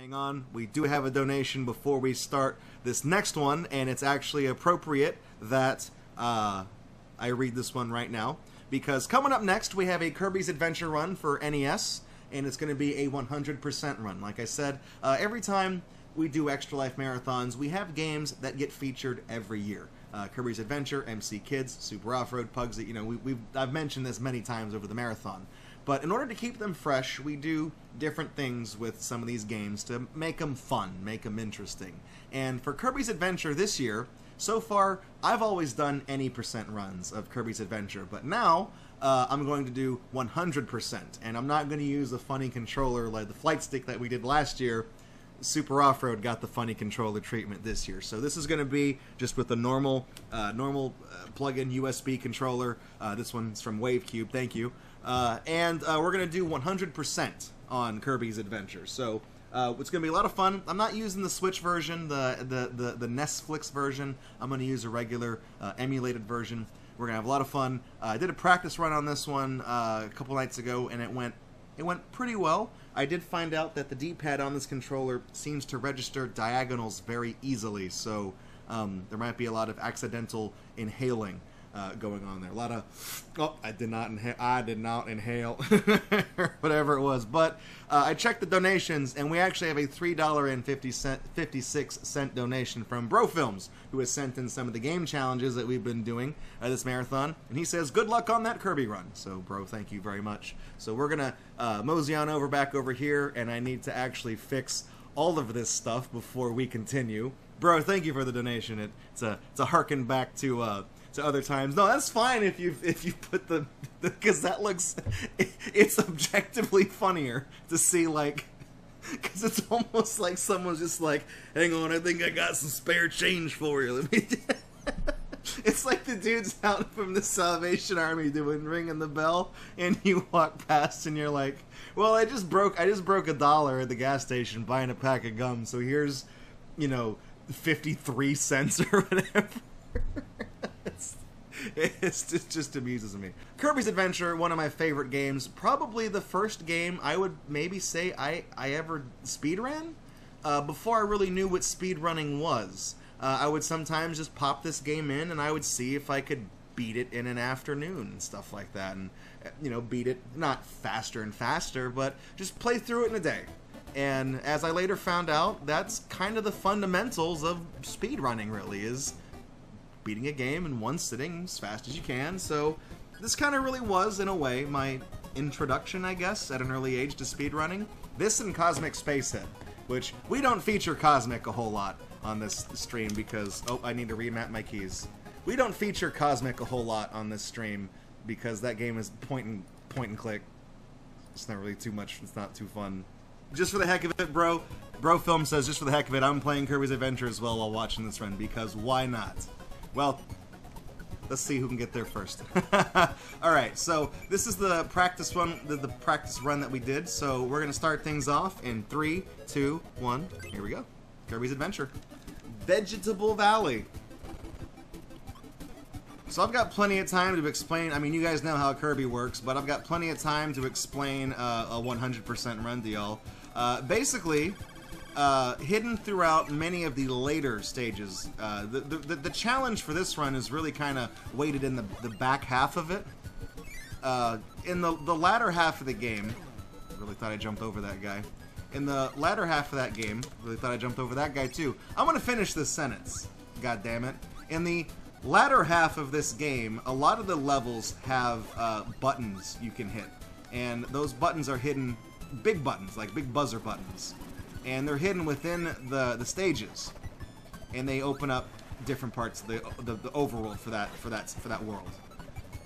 Hang on, we do have a donation before we start this next one, and it's actually appropriate that I read this one right now, because coming up next we have a Kirby's Adventure run for NES, and it's going to be a 100% run. Like I said, every time we do Extra Life Marathons, we have games that get featured every year. Kirby's Adventure, MC Kids, Super Off-Road, Pugs, you know, I've mentioned this many times over the marathon. But in order to keep them fresh, we do different things with some of these games to make them fun, make them interesting. And for Kirby's Adventure this year, so far, I've always done any percent runs of Kirby's Adventure, but now I'm going to do 100%. And I'm not going to use the funny controller like the flight stick that we did last year. Super Off-Road got the funny controller treatment this year. So this is going to be just with the normal plug-in USB controller. This one's from WaveCube, thank you. And we're going to do 100% on Kirby's Adventure. So it's going to be a lot of fun. I'm not using the Switch version, the Netflix version. I'm going to use a regular emulated version. We're going to have a lot of fun. I did a practice run on this one a couple nights ago, and it went pretty well. I did find out that the D-pad on this controller seems to register diagonals very easily, so there might be a lot of accidental inhaling going on there. A lot of, oh, I did not inhale, whatever it was. But I checked the donations, and we actually have a $3.56 donation from Bro Films, who has sent in some of the game challenges that we've been doing this marathon. And he says, good luck on that Kirby run. So, bro, thank you very much. So we're going to mosey on back over here, and I need to actually fix all of this stuff before we continue. Bro, thank you for the donation. It's a harken back to other times. No, that's fine if you put the because that looks, it's objectively funnier to see, like, because it's almost like someone's just like, hang on, I think I got some spare change for you. Let me. It's like the dude's out from the Salvation Army ringing the bell, and you walk past and you're like, well, I just broke $1 at the gas station buying a pack of gum, so here's, you know, 53 cents or whatever. It just amuses me. Kirby's Adventure, one of my favorite games. Probably the first game I would maybe say I ever speedran. Before I really knew what speedrunning was. I would sometimes just pop this game in and I would see if I could beat it in an afternoon and stuff like that. And, you know, beat it not faster and faster, but just play through it in a day. And as I later found out, that's kind of the fundamentals of speedrunning, really, is beating a game in one sitting as fast as you can. So this kind of really was, in a way, my introduction, I guess, at an early age to speedrunning. This and Cosmic Spacehead, which we don't feature Cosmic a whole lot on this stream because, oh, I need to remap my keys. We don't feature Cosmic a whole lot on this stream because that game is point and click. It's not really too much, it's not too fun. Just for the heck of it, bro Film says, just for the heck of it, I'm playing Kirby's Adventure as well while watching this run, because why not? Well, let's see who can get there first. Alright, so this is the practice one, the practice run that we did, so we're going to start things off in 3, 2, 1, here we go. Kirby's Adventure. Vegetable Valley. So I've got plenty of time to explain, I mean, you guys know how Kirby works, but I've got plenty of time to explain a 100% run to y'all. Basically, hidden throughout many of the later stages. The challenge for this run is really kind of weighted in the back half of it. In the latter half of the game, really thought I jumped over that guy. In the latter half of that game, really thought I jumped over that guy too. I'm gonna finish this sentence. God damn it. In the latter half of this game, a lot of the levels have buttons you can hit, and those buttons are hidden, big buttons, like big buzzer buttons. And they're hidden within the stages, and they open up different parts of the overworld for that world.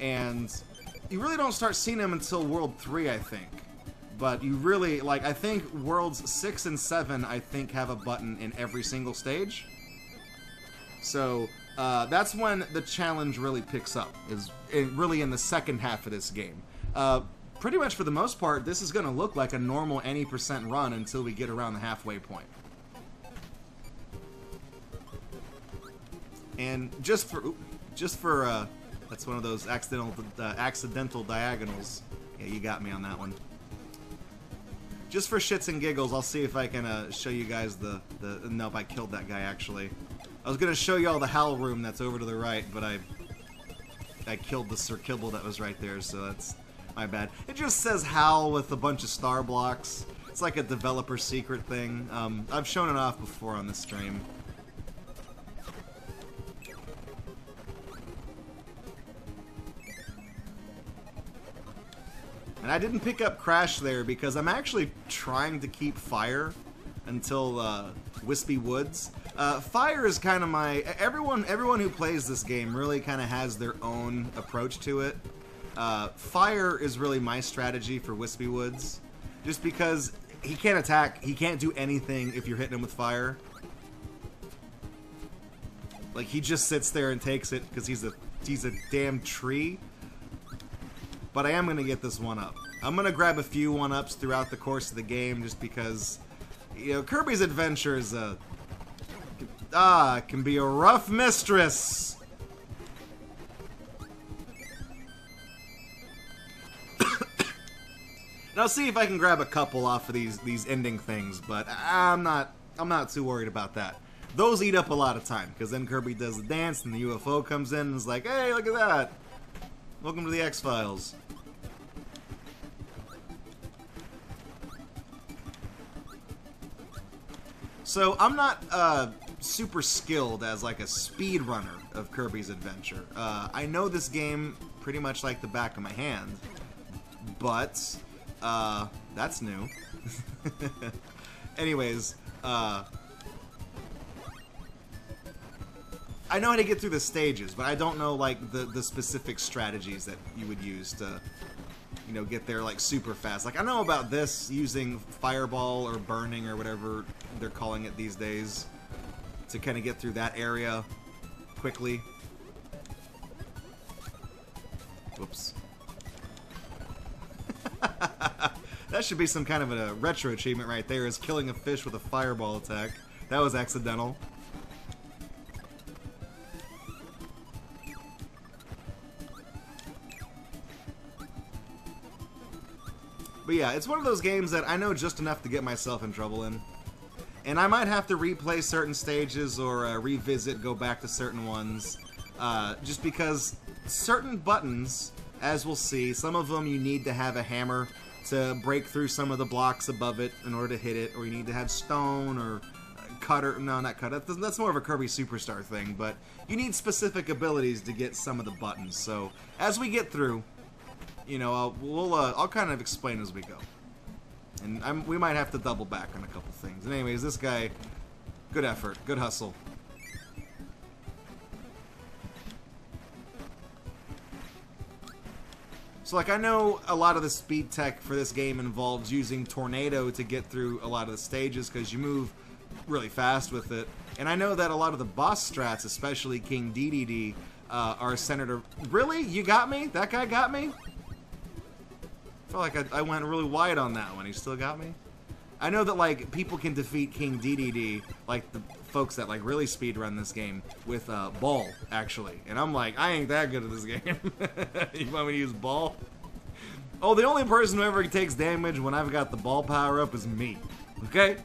And you really don't start seeing them until World 3, I think. But you really, like, I think Worlds 6 and 7, I think, have a button in every single stage. So that's when the challenge really picks up, is really in the second half of this game. Pretty much for the most part, this is going to look like a normal any percent run until we get around the halfway point. And just for that's one of those accidental diagonals. Yeah, you got me on that one. just for shits and giggles, I'll see if I can show you guys the... Nope, I killed that guy, actually. I was going to show you all the Howl room that's over to the right, but I killed the Sir Kibble that was right there, so that's my bad. It just says Howl with a bunch of star blocks. It's like a developer secret thing. I've shown it off before on this stream. And I didn't pick up Crash there because I'm actually trying to keep Fire until Wispy Woods. Fire is kind of my... Everyone who plays this game really kind of has their own approach to it. Fire is really my strategy for Wispy Woods. Just because he can't attack, he can't do anything if you're hitting him with fire. Like, he just sits there and takes it because he's a damn tree. But I am going to get this one up. I'm going to grab a few one-ups throughout the course of the game just because, you know, Kirby's Adventure is can be a rough mistress. And I'll see if I can grab a couple off of these ending things, but I'm not too worried about that. Those eat up a lot of time, because then Kirby does the dance and the UFO comes in and is like, hey, look at that. Welcome to the X-Files. So I'm not super skilled as like a speedrunner of Kirby's Adventure. I know this game pretty much like the back of my hand, but that's new. Anyways, I know how to get through the stages, but I don't know like the specific strategies that you would use to, you know, get there like super fast. Like I know about this using fireball or burning or whatever they're calling it these days to kind of get through that area quickly. Whoops. That should be some kind of a retro achievement right there, is killing a fish with a fireball attack. That was accidental. But yeah, it's one of those games that I know just enough to get myself in trouble in. And I might have to replay certain stages or revisit, go back to certain ones. Just because certain buttons, as we'll see, some of them you need to have a hammer to break through some of the blocks above it in order to hit it. Or you need to have stone or cutter. No, not cutter. That's more of a Kirby Superstar thing. But you need specific abilities to get some of the buttons. So as we get through, you know, I'll kind of explain as we go, and we might have to double back on a couple things. And anyways, this guy, good effort, good hustle. So like I know a lot of the speed tech for this game involves using Tornado to get through a lot of the stages because you move really fast with it. And I know that a lot of the boss strats, especially King DDD, are centered. Really? You got me? That guy got me? I feel like I went really wide on that one. He still got me? I know that, like, people can defeat King DDD, like the folks that, like, really speedrun this game, with Ball, actually. And I'm like, I ain't that good at this game. You want me to use Ball? Oh, the only person who ever takes damage when I've got the Ball power-up is me. Okay?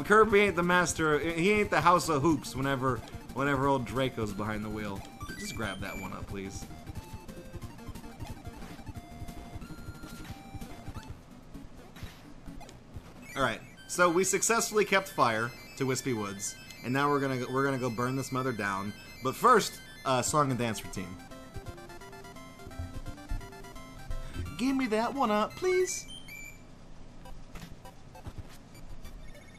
Kirby ain't the master. He ain't the House of Hoops whenever old Draco's behind the wheel. Just grab that one up, please. Alright, so we successfully kept fire to Wispy Woods, and now we're gonna go burn this mother down. But first, song and dance routine. Give me that one up, please.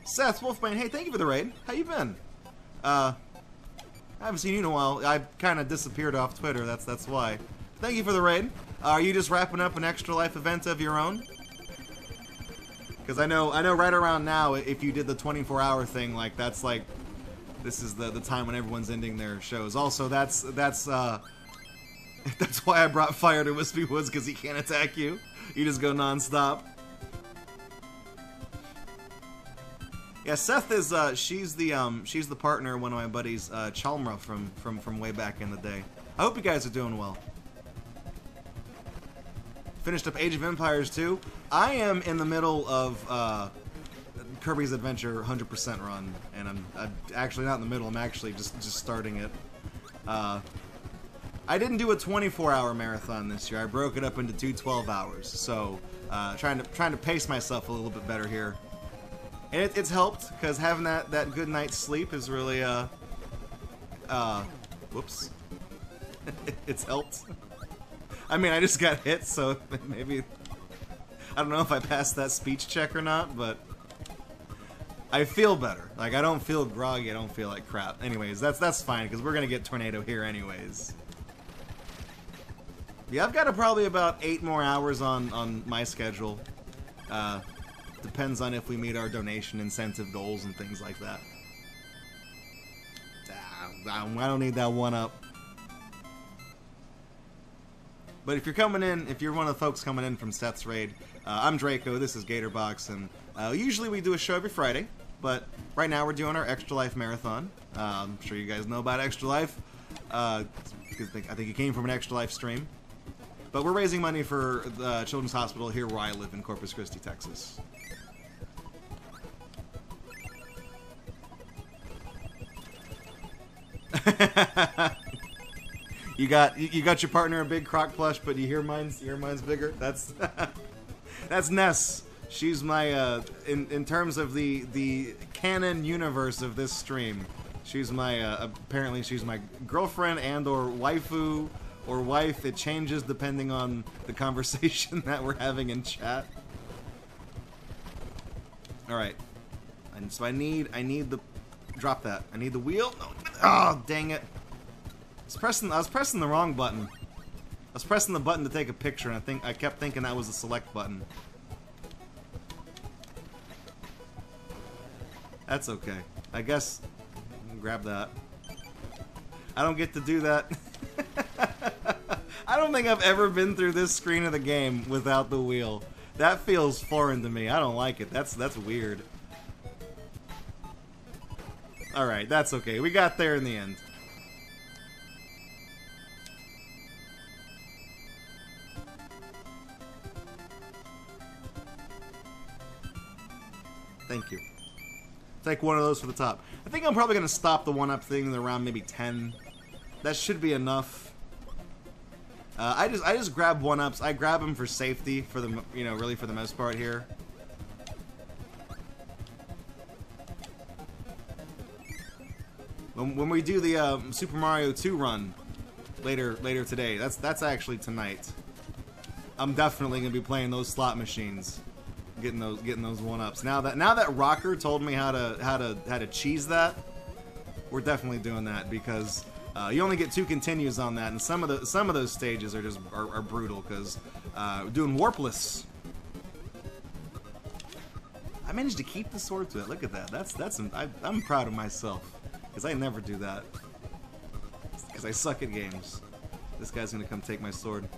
Seth Wolfman, hey, thank you for the raid. How you been? I haven't seen you in a while. I kind of disappeared off Twitter. That's why. Thank you for the raid. Are you just wrapping up an Extra Life event of your own? Because I know right around now, if you did the 24-hour thing, like that's like, this is the time when everyone's ending their shows. Also, that's why I brought fire to Wispy Woods, because he can't attack you. You just go non-stop. Yeah, Seth is she's the partner of one of my buddies, Chalmra from way back in the day. I hope you guys are doing well. Finished up Age of Empires 2. I am in the middle of Kirby's Adventure 100% run, and I'm actually not in the middle. I'm actually just starting it. I didn't do a 24-hour marathon this year. I broke it up into 2 12 hours. So trying to pace myself a little bit better here, and it's helped because having that good night's sleep is really whoops. It's helped. I mean, I just got hit, so maybe I don't know if I passed that speech check or not, but I feel better. Like, I don't feel groggy. I don't feel like crap. Anyways, that's fine because we're gonna get Tornado here anyways. Yeah, I've got probably about 8 more hours on my schedule. Depends on if we meet our donation incentive goals and things like that. I don't need that one up. But if you're coming in, if you're one of the folks coming in from Seth's raid, I'm Draco, this is Gatorbox, and usually we do a show every Friday, but right now we're doing our Extra Life Marathon. I'm sure you guys know about Extra Life, because I think it came from an Extra Life stream. But we're raising money for the Children's Hospital here where I live in Corpus Christi, Texas. You got your partner a big croc plush, but you hear mine's bigger. That's that's Ness. She's my in terms of the canon universe of this stream. She's my apparently she's my girlfriend and or waifu or wife. It changes depending on the conversation that we're having in chat. All right, and so I need the drop that. I need the wheel. No. Oh, dang it. I was pressing the wrong button. I was pressing the button to take a picture, and I kept thinking that was the select button. That's okay. I guess grab that. I don't get to do that. I don't think I've ever been through this screen of the game without the wheel. That feels foreign to me. I don't like it. That's weird. All right, that's okay. We got there in the end. Thank you. Take one of those for the top. I think I'm probably going to stop the one-up thing around maybe 10. That should be enough. I just grab one-ups. I grab them for safety, for the really for the most part here. When we do the Super Mario 2 run later today, that's actually tonight. I'm definitely going to be playing those slot machines. Getting those one-ups. Now that Rocker told me how to cheese that, we're definitely doing that because you only get 2 continues on that, and some of those stages are just are brutal because doing warpless. I managed to keep the sword to it. Look at that. I'm proud of myself because I never do that because I suck at games. This guy's gonna come take my sword.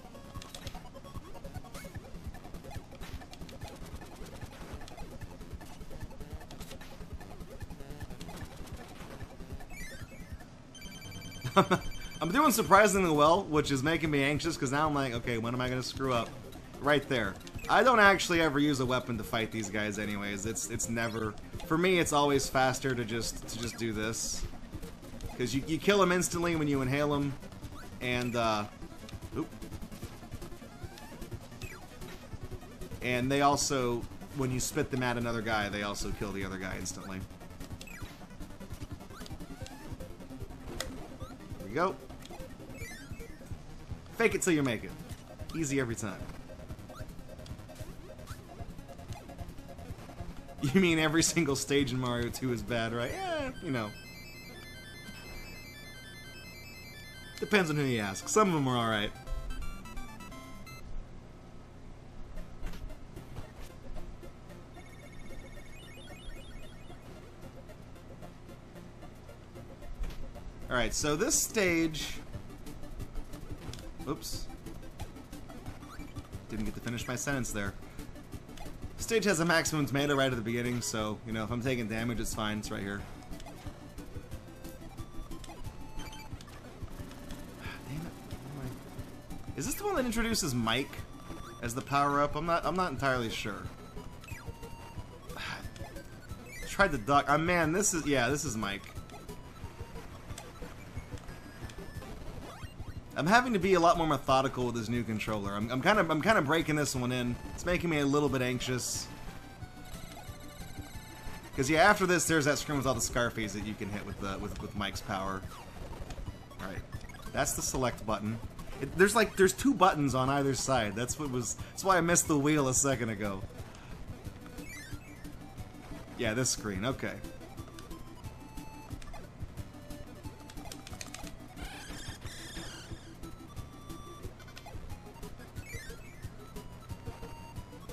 I'm doing surprisingly well, which is making me anxious because now I'm like, okay, when am I gonna screw up? Right there. I don't actually ever use a weapon to fight these guys, anyways. It's never for me. It's always faster to just do this because you kill them instantly when you inhale them, and oop. And they also, when you spit them at another guy, they also kill the other guy instantly. Go. Fake it till you make it. Easy every time. You mean every single stage in Mario 2 is bad, right? Yeah, you know. Depends on who you ask. Some of them are alright. Alright, so this stage... Oops. Didn't get to finish my sentence there. Stage has a maximum tomato right at the beginning, so, you know, if I'm taking damage, it's fine. It's right here. Damn it. Is this the one that introduces Mike? as the power-up. I'm not entirely sure. Tried to duck. Man, this is Mike. I'm having to be a lot more methodical with this new controller. I'm kind of breaking this one in. It's making me a little bit anxious. Because yeah, after this, there's that screen with all the Scarface that you can hit with Mike's power. All right, that's the select button. There's two buttons on either side. That's why I missed the wheel a second ago. Yeah, this screen. Okay.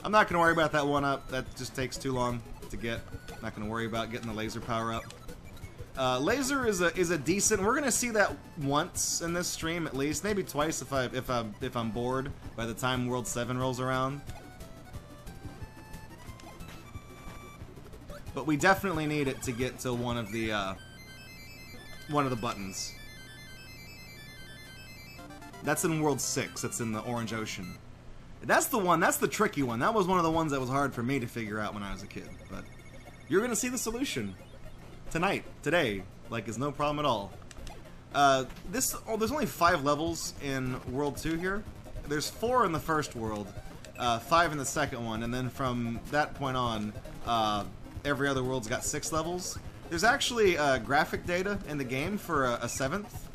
I'm not going to worry about that one up. That just takes too long to get. I'm not going to worry about getting the laser power up. Laser is a decent. We're going to see that once in this stream at least, maybe twice if I'm bored by the time World 7 rolls around. But we definitely need it to get to one of the buttons. That's in World 6. That's in the Orange Ocean. That's the one. That's the tricky one. That was one of the ones that was hard for me to figure out when I was a kid. But you're gonna see the solution tonight, today. Like, it's no problem at all. There's only 5 levels in World 2 here. There's 4 in the first world, 5 in the second one, and then from that point on, every other world's got 6 levels. There's actually graphic data in the game for a 7th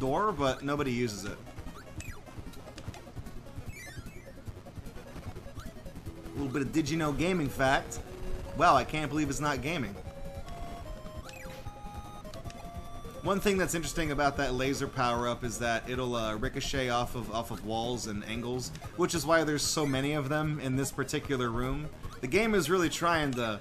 door, but nobody uses it. A little bit of did you know gaming fact. Wow, I can't believe it's not gaming. One thing that's interesting about that laser power-up is that it'll ricochet off of walls and angles, which is why there's so many of them in this particular room. The game is really trying to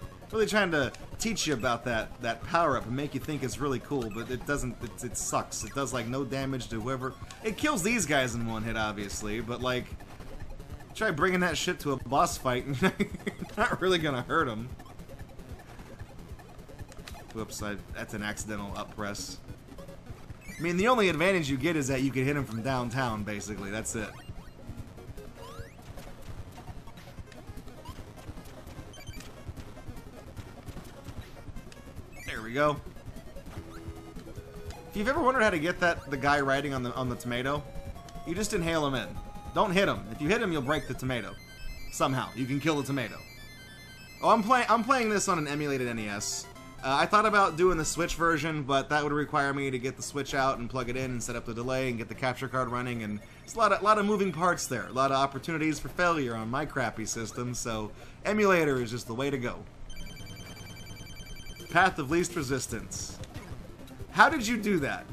teach you about that power-up and make you think it's really cool, but it doesn't. It sucks. It does like no damage to whoever. It kills these guys in one hit, obviously, but like, try bringing that shit to a boss fight, and you're not really gonna hurt him. Whoops! That's an accidental up press. I mean, the only advantage you get is that you can hit him from downtown, basically. That's it. There we go. If you've ever wondered how to get the guy riding on the tomato, you just inhale him in. Don't hit him. If you hit him, you'll break the tomato. Somehow, you can kill the tomato. Oh, I'm playing this on an emulated NES. I thought about doing the Switch version, but that would require me to get the Switch out and plug it in and set up the delay and get the capture card running, and it's a lot of moving parts there. A lot of opportunities for failure on my crappy system, so emulator is just the way to go. Path of least resistance. How did you do that?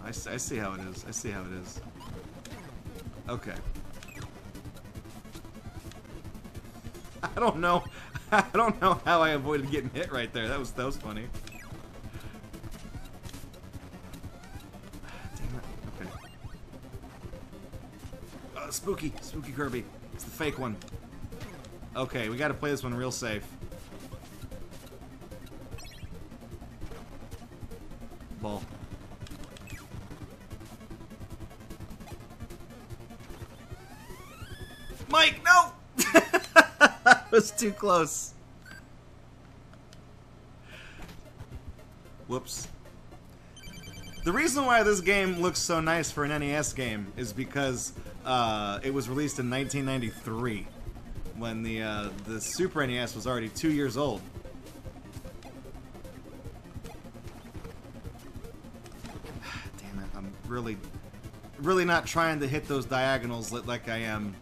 I see how it is. I see how it is. Okay. I don't know how I avoided getting hit right there. That was funny. Damn it. Okay. Spooky Kirby. It's the fake one. Okay, we gotta play this one real safe. Ball. Mike, no! That was too close. Whoops. The reason why this game looks so nice for an NES game is because it was released in 1993, when the Super NES was already 2 years old. Damn it! I'm really not trying to hit those diagonals like I am.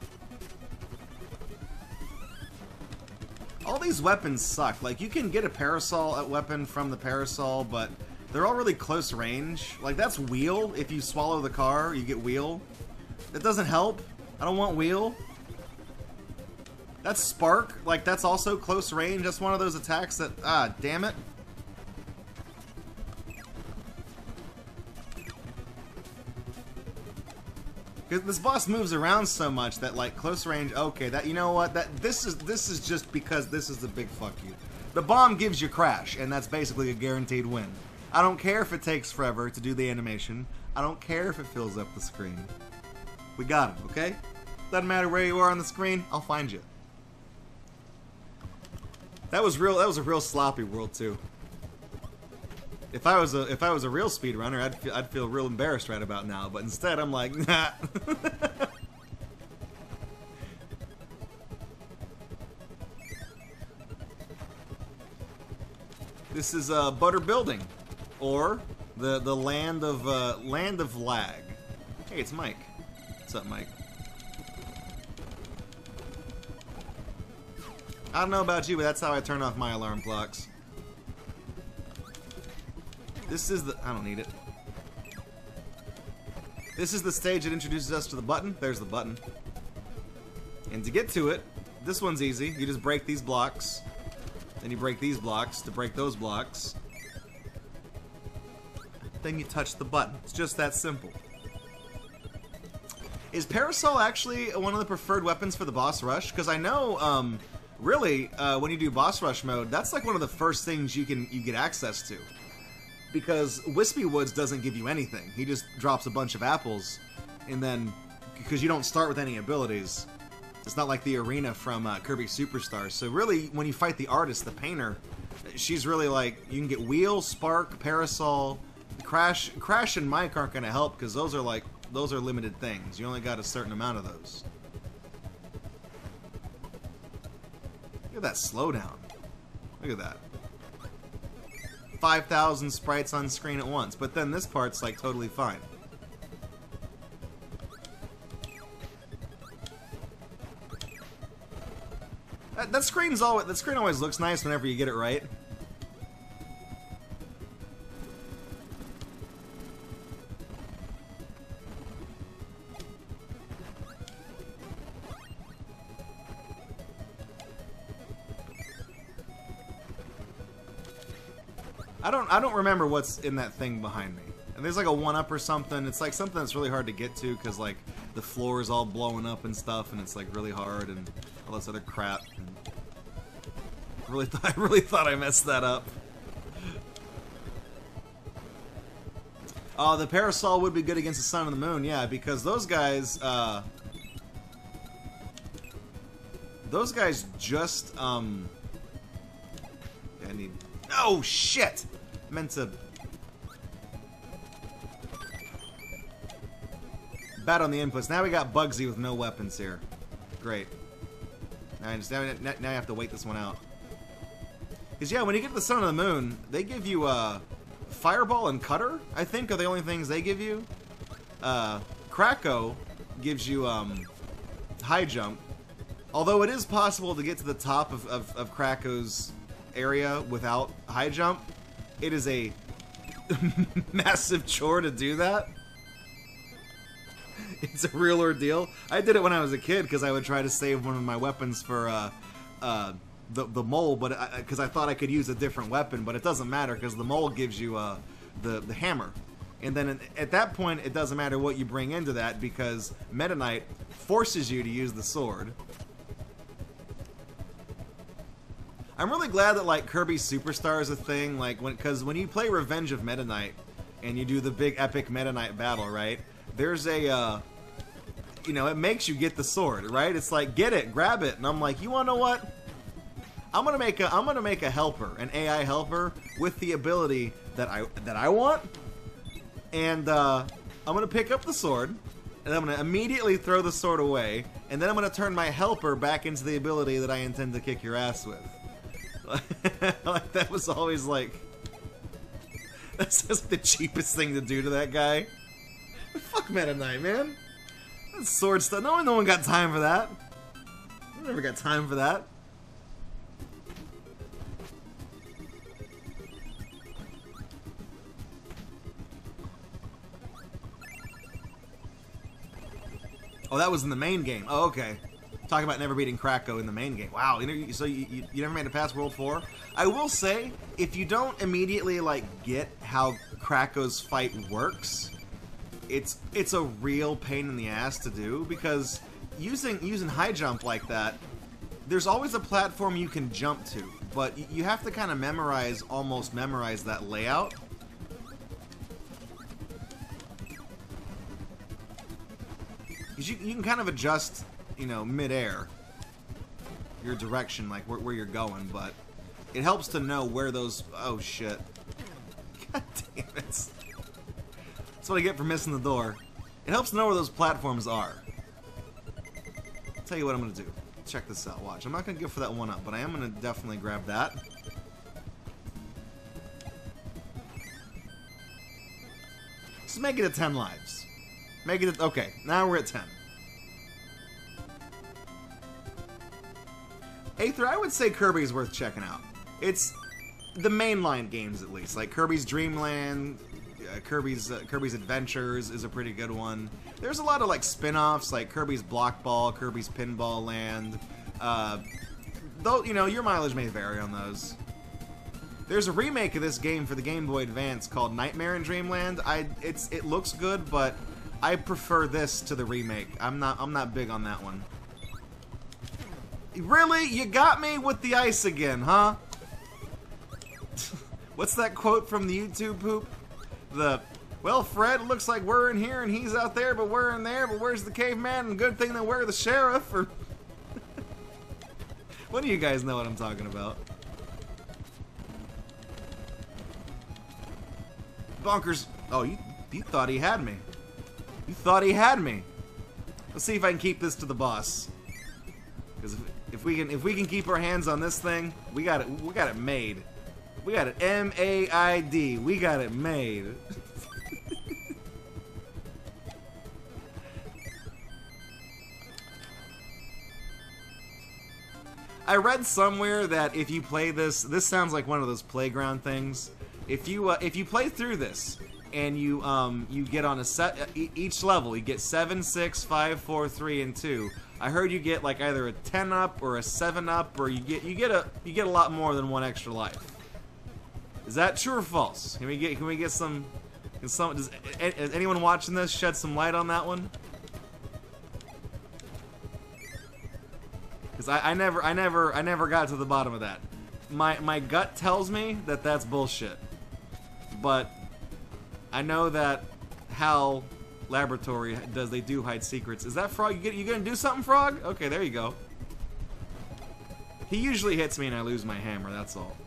All these weapons suck. Like, you can get a parasol weapon from the parasol, but they're all really close range. Like, that's wheel. If you swallow the car, you get wheel. That doesn't help. I don't want wheel. That's spark. Like, that's also close range. That's one of those attacks that... Ah, damn it. Because this boss moves around so much that, like, close range, okay, that, you know what, this is just because this is the big fuck you. The bomb gives you crash, and that's basically a guaranteed win. I don't care if it takes forever to do the animation. I don't care if it fills up the screen. We got him, okay? Doesn't matter where you are on the screen, I'll find you. That was a real sloppy world too. If I was a real speedrunner, I'd feel real embarrassed right about now. But instead, I'm like, nah. This is Butter Building, or the land of lag. Hey, it's Mike. What's up, Mike? I don't know about you, but that's how I turn off my alarm clocks. This is the... I don't need it. This is the stage that introduces us to the button. There's the button. And to get to it, this one's easy. You just break these blocks. Then you break these blocks to break those blocks. Then you touch the button. It's just that simple. Is Parasol actually one of the preferred weapons for the boss rush? Because I know, really, when you do boss rush mode, that's like one of the first things you get access to. Because Wispy Woods doesn't give you anything. He just drops a bunch of apples, and then, because you don't start with any abilities, it's not like the arena from Kirby Superstars. So really, when you fight the artist, the painter, she's really like, you can get Wheel, Spark, Parasol, Crash and Mike aren't going to help, because those are limited things. You only got a certain amount of those. Look at that slowdown. Look at that. 5,000 sprites on screen at once, but then this part's like totally fine. That screen always looks nice whenever you get it right. I don't remember what's in that thing behind me. And there's like a 1-up or something. It's like something that's really hard to get to because like the floor is all blowing up and stuff, and it's like really hard and all this other crap. And I really thought I messed that up. Oh, the Parasol would be good against the Sun and the Moon, yeah, because those guys just I need. Oh shit! Meant to bad on the inputs. Now we got Bugsy with no weapons here. Great. Now you have to wait this one out. Because yeah, when you get to the Sun and the Moon, they give you Fireball and Cutter, I think, are the only things they give you. Draco gives you High Jump. Although it is possible to get to the top of Draco's area without High Jump, it is a massive chore to do that. It's a real ordeal. I did it when I was a kid because I would try to save one of my weapons for the mole, but because I thought I could use a different weapon, but it doesn't matter because the mole gives you the hammer, and then at that point it doesn't matter what you bring into that because Meta Knight forces you to use the sword. I'm really glad that like Kirby Superstar is a thing, like because when you play Revenge of Meta Knight and you do the big epic Meta Knight battle, right? There's a you know, it makes you get the sword, right? It's like get it, grab it, and I'm like, you wanna know what? I'm gonna make a helper, an AI helper with the ability that I want, and I'm gonna pick up the sword, and I'm gonna immediately throw the sword away, and then I'm gonna turn my helper back into the ability that I intend to kick your ass with. Like that was always like that's just the cheapest thing to do to that guy. Fuck Meta Knight, man. That's sword stuff. No one got time for that. I never got time for that. Oh, that was in the main game. Oh, okay. Talking about never beating Draco in the main game. Wow, so you never made it past World 4? I will say, if you don't immediately like get how Draco's fight works, it's a real pain in the ass to do because using high jump like that, there's always a platform you can jump to, but you have to kind of almost memorize that layout because you can kind of adjust, you know, mid-air your direction, like where you're going, but it helps to know where those... Oh, shit. God damn it. That's what I get for missing the door. It helps to know where those platforms are. I'll tell you what I'm going to do. Check this out. Watch. I'm not going to go for that one up, but I am going to definitely grab that. Just make it at 10 lives. Make it at... Okay, now we're at 10. Aether, I would say Kirby's worth checking out. It's the mainline games, at least. Like Kirby's Dream Land, Kirby's Adventures is a pretty good one. There's a lot of like spin-offs, like Kirby's Block Ball, Kirby's Pinball Land. Though, you know, your mileage may vary on those. There's a remake of this game for the Game Boy Advance called Nightmare in Dreamland. It looks good, but I prefer this to the remake. I'm not big on that one. Really? You got me with the ice again, huh? What's that quote from the YouTube poop? Well, Fred, it looks like we're in here and he's out there, but we're in there, but where's the caveman? And good thing that we're the sheriff, or... What do you guys know what I'm talking about? Bonkers. Oh, you thought he had me. You thought he had me. Let's see if I can keep this to the boss. Because if we can keep our hands on this thing, we got it made. We got it M-A-I-D. We got it made. I read somewhere that if you play this sounds like one of those playground things. If you play through this and you get on a set each level, you get 7, 6, 5, 4, 3, and 2. I heard you get like either a 10 up or a 7 up, or you get a lot more than one extra life. Is that true or false? Can we get some? Does anyone watching this shed some light on that one? Because I never got to the bottom of that. My gut tells me that that's bullshit. But I know that HAL Laboratory they do hide secrets. Is that Frog? You gonna do something, Frog? Okay, there you go. He usually hits me and I lose my hammer, that's all.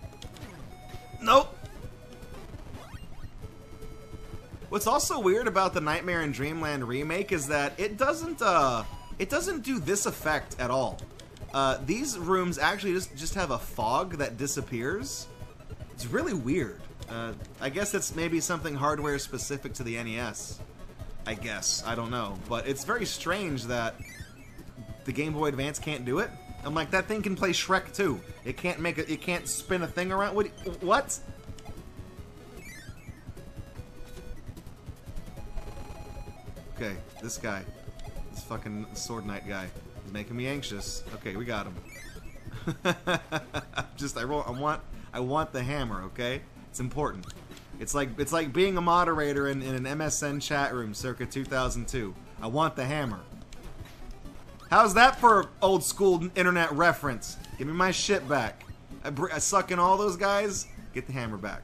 Nope! What's also weird about the Nightmare in Dreamland remake is that it doesn't do this effect at all. These rooms actually just have a fog that disappears. It's really weird. I guess it's maybe something hardware specific to the NES. I guess. I don't know. But it's very strange that the Game Boy Advance can't do it. I'm like, that thing can play Shrek too. It can't spin a thing around. What? Okay, this guy. This fucking Sword Knight guy. He's making me anxious. Okay, we got him. I want the hammer, okay? It's important. It's like being a moderator in an MSN chat room circa 2002. I want the hammer. How's that for old school internet reference? Give me my shit back. I suck in all those guys. Get the hammer back.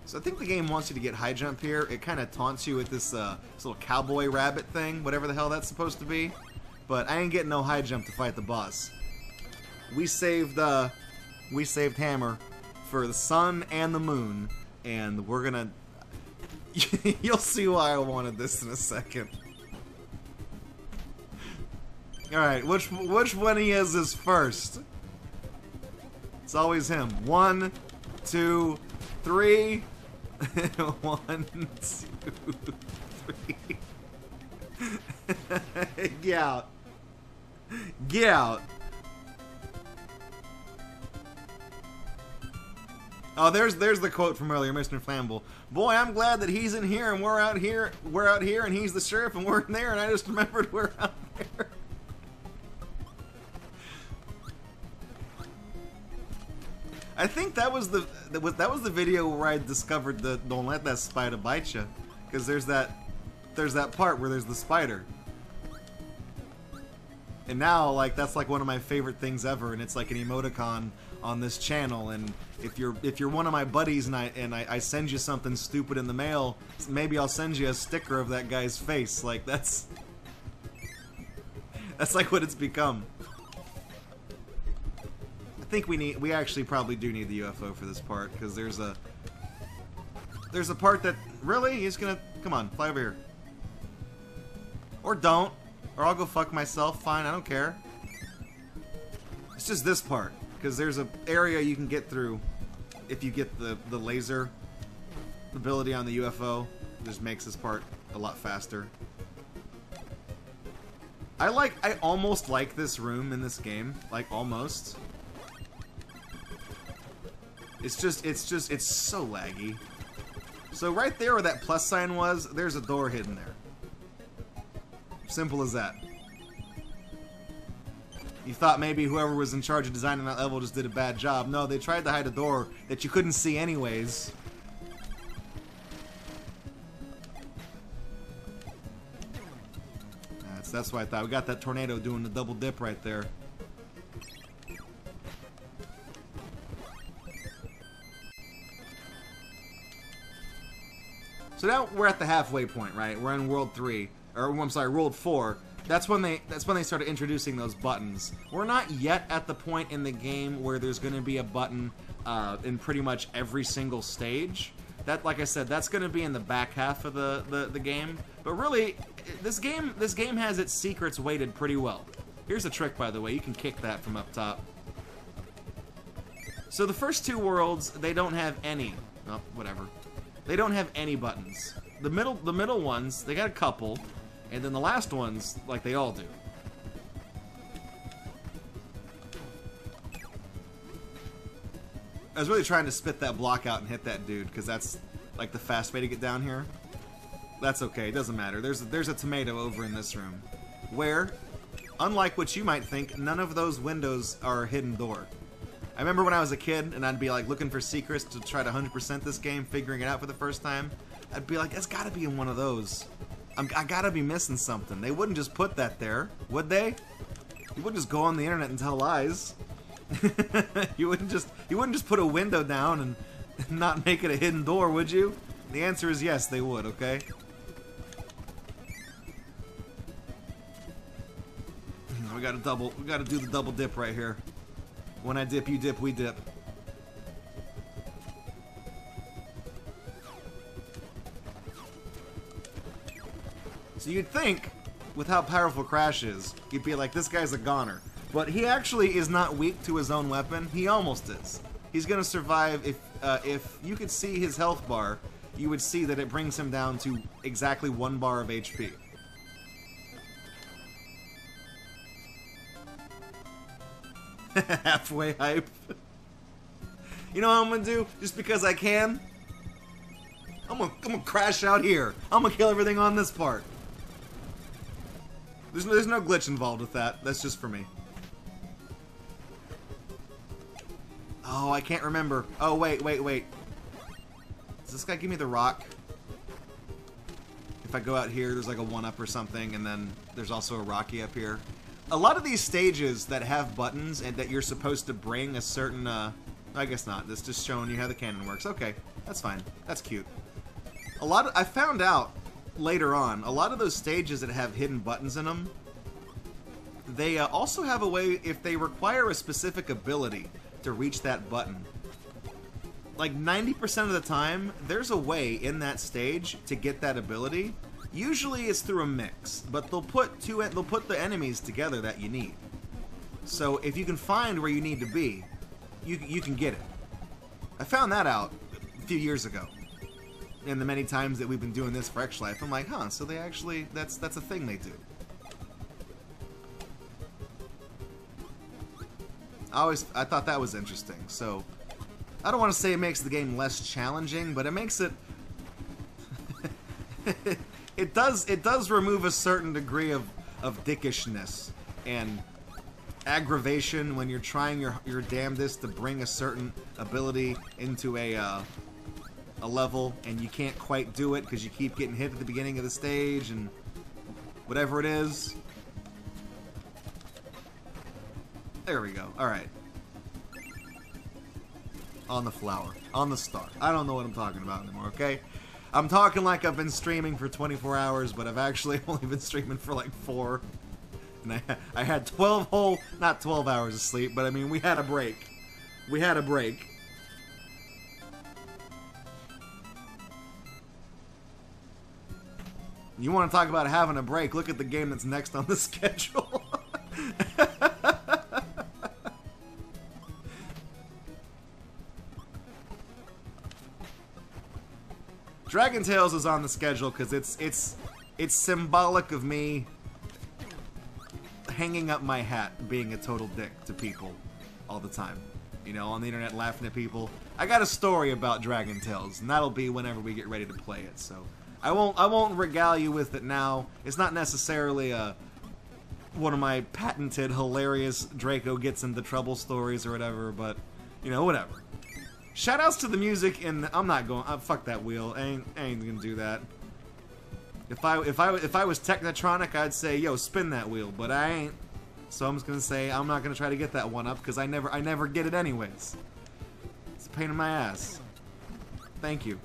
So I think the game wants you to get high jump here. It kind of taunts you with this little cowboy rabbit thing, whatever the hell that's supposed to be. But I ain't getting no high jump to fight the boss. We saved hammer for the sun and the moon, and we're gonna... You'll see why I wanted this in a second. Alright, which one he is first? It's always him. 1, 2, 3. 1, 2, 3. Get out. Get out. Oh, there's the quote from earlier, Mr. Flammable. Boy, I'm glad that he's in here and we're out here, and he's the sheriff and we're in there, and I just remembered we're out there. I think that was the video where I discovered the don't let that spider bite you, because there's that part where there's the spider. And now, like, that's like one of my favorite things ever, and it's like an emoticon on this channel, and if you're one of my buddies and I send you something stupid in the mail, maybe I'll send you a sticker of that guy's face. Like that's like what it's become. I think we actually probably do need the UFO for this part, because there's a part that really he's gonna come on, fly over here. Or don't. Or I'll go fuck myself. Fine, I don't care. It's just this part, because there's an area you can get through if you get the laser ability on the UFO. It just makes this part a lot faster. I almost like this room in this game. Like, almost. It's so laggy. So right there where that plus sign was, there's a door hidden there. Simple as that. You thought maybe whoever was in charge of designing that level just did a bad job. No, they tried to hide a door that you couldn't see anyways. That's what I thought. We got that tornado doing the double dip right there. So now we're at the halfway point, right? We're in World 3, or I'm sorry, World 4. That's when they started introducing those buttons. We're not yet at the point in the game where there's going to be a button in pretty much every single stage. That, like I said, that's going to be in the back half of the game. But really, this game has its secrets weighted pretty well. Here's a trick, by the way. You can kick that from up top. So the first two worlds, they don't have any. Oh, whatever. They don't have any buttons. The middle ones, they got a couple. And then the last ones, like they all do. I was really trying to spit that block out and hit that dude, because that's like the fast way to get down here. That's okay, it doesn't matter. There's a tomato over in this room, where, unlike what you might think, none of those windows are a hidden door. I remember when I was a kid and I'd be like looking for secrets to try to 100% this game, figuring it out for the first time. I'd be like, it's gotta be in one of those. I gotta be missing something. They wouldn't just put that there, would they? You wouldn't just go on the internet and tell lies. You wouldn't just put a window down and not make it a hidden door, would you? The answer is yes, they would, okay? We gotta do the double dip right here. When I dip, you dip, we dip. So you'd think, with how powerful Crash is, you'd be like, this guy's a goner. But he actually is not weak to his own weapon. He almost is. He's gonna survive. If you could see his health bar, you would see that it brings him down to exactly 1 bar of HP. Halfway hype. You know what I'm gonna do? Just because I can? I'm gonna crash out here. I'm gonna kill everything on this part. There's no glitch involved with that. That's just for me. Oh, I can't remember. Oh, wait. Does this guy give me the rock? If I go out here, there's like a 1-up or something, and then there's also a Rocky up here. A lot of these stages that have buttons and that you're supposed to bring a certain, I guess not. That's just showing you how the cannon works. Okay, that's fine. That's cute. I found out later on, a lot of those stages that have hidden buttons in them, they also have a way, if they require a specific ability to reach that button. Like 90% of the time, there's a way in that stage to get that ability. Usually it's through a mix, but they'll put the enemies together that you need. So if you can find where you need to be, you can get it. I found that out a few years ago. And the many times that we've been doing this for Extra Life, I'm like, huh, so they actually, that's a thing they do. I thought that was interesting. So I don't want to say it makes the game less challenging, but it makes it it does remove a certain degree of dickishness and aggravation when you're trying your damnedest to bring a certain ability into a level and you can't quite do it because you keep getting hit at the beginning of the stage and whatever it is. There we go. Alright. on the flower, on the star. I don't know what I'm talking about anymore, okay? I'm talking like I've been streaming for 24 hours, but I've actually only been streaming for like 4. And I had 12 whole, not 12 hours of sleep, but I mean, we had a break. We had a break. You want to talk about having a break, look at the game that's next on the schedule. Dragon Tales is on the schedule because it's symbolic of me hanging up my hat, being a total dick to people all the time. You know, on the internet, laughing at people. I got a story about Dragon Tales, and that'll be whenever we get ready to play it. So I won't regale you with it now. It's not necessarily one of my patented hilarious Draco gets into trouble stories or whatever, but you know, whatever. Shoutouts to the music, and I'm not going. Fuck that wheel. I ain't gonna do that. If I was Technotronic, I'd say, yo, spin that wheel, but I ain't. So I'm just gonna say I'm not gonna try to get that one up because I never get it anyways. It's a pain in my ass. Thank you.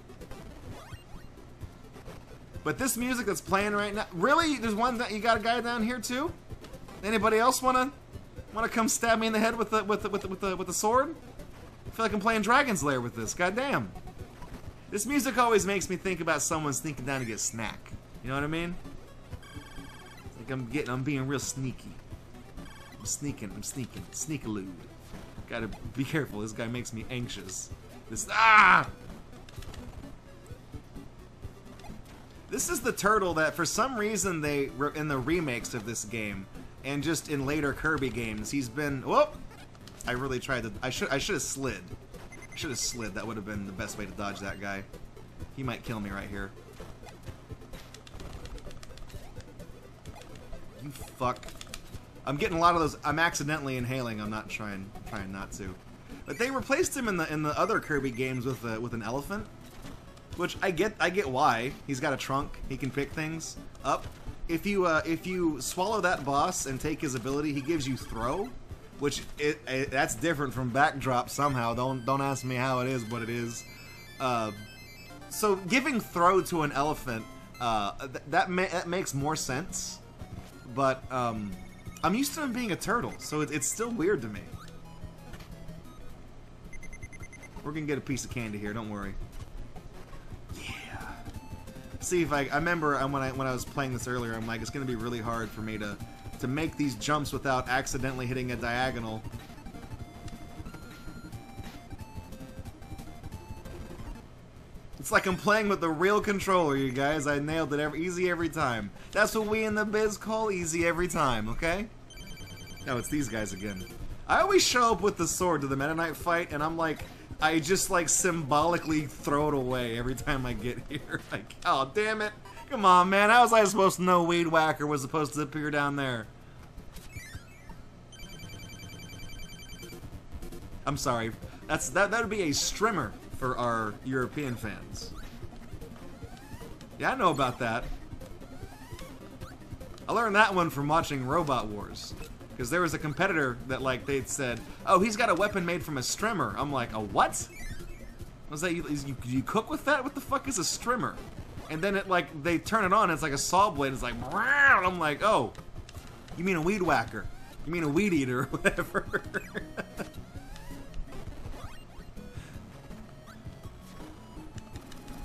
But this music that's playing right now, really? There's one that you got a guy down here too? Anybody else wanna come stab me in the head with the sword? I feel like I'm playing Dragon's Lair with this. Goddamn. This music always makes me think about someone sneaking down to get a snack. You know what I mean? It's like I'm being real sneaky. I'm sneaking, sneakaloo. Gotta be careful, this guy makes me anxious. This is the turtle that for some reason they, in the remakes of this game, and just in later Kirby games, he's been, whoop! I really tried to, I should have slid. I should have slid, that would have been the best way to dodge that guy. He might kill me right here. You fuck. I'm getting a lot of those. I'm accidentally inhaling. I'm not trying not to. But they replaced him in the other Kirby games with an elephant, which I get why. He's got a trunk. He can pick things up. If you swallow that boss and take his ability, he gives you throw, which that's different from backdrop somehow. Don't ask me how it is, but it is. So giving throw to an elephant that makes more sense. But I'm used to him being a turtle, so it's still weird to me. We're gonna get a piece of candy here, don't worry. Yeah. See if I remember when I was playing this earlier, I'm like, it's gonna be really hard for me to make these jumps without accidentally hitting a diagonal. It's like I'm playing with the real controller, you guys. I nailed it easy every time. That's what we in the biz call easy every time, okay? No, it's these guys again. I always show up with the sword to the Meta Knight fight, and I'm like, I just like symbolically throw it away every time I get here. Like, oh, damn it. Come on, man. How was I supposed to know Weed Whacker was supposed to appear down there? I'm sorry. That would be a strimmer for our European fans. Yeah, I know about that. I learned that one from watching Robot Wars. Because there was a competitor that, like, they'd said, oh, he's got a weapon made from a strimmer. I'm like, a what? Was that, you cook with that? What the fuck is a strimmer? And then it, like, they turn it on, and it's like a saw blade. It's like, wow. I'm like, oh, you mean a weed whacker. You mean a weed eater or whatever.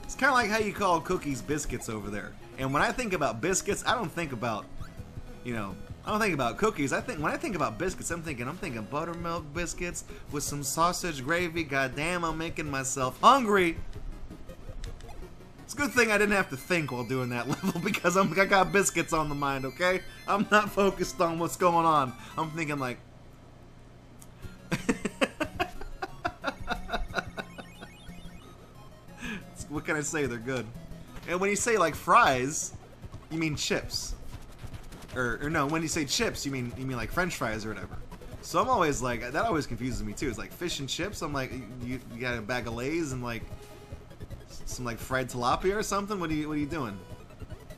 It's kind of like how you call cookies biscuits over there. And when I think about biscuits, I don't think about, you know, I don't think about cookies. When I think about biscuits, I'm thinking buttermilk biscuits with some sausage gravy. Goddamn, I'm making myself hungry. It's a good thing I didn't have to think while doing that level because I got biscuits on the mind, okay? I'm not focused on what's going on. I'm thinking like... What can I say? They're good. And when you say like fries, you mean chips. Or no, when you say chips, you mean like French fries or whatever. So I'm always like, that always confuses me too. It's like fish and chips. I'm like, you got a bag of Lay's and like some like fried tilapia or something. What are you doing?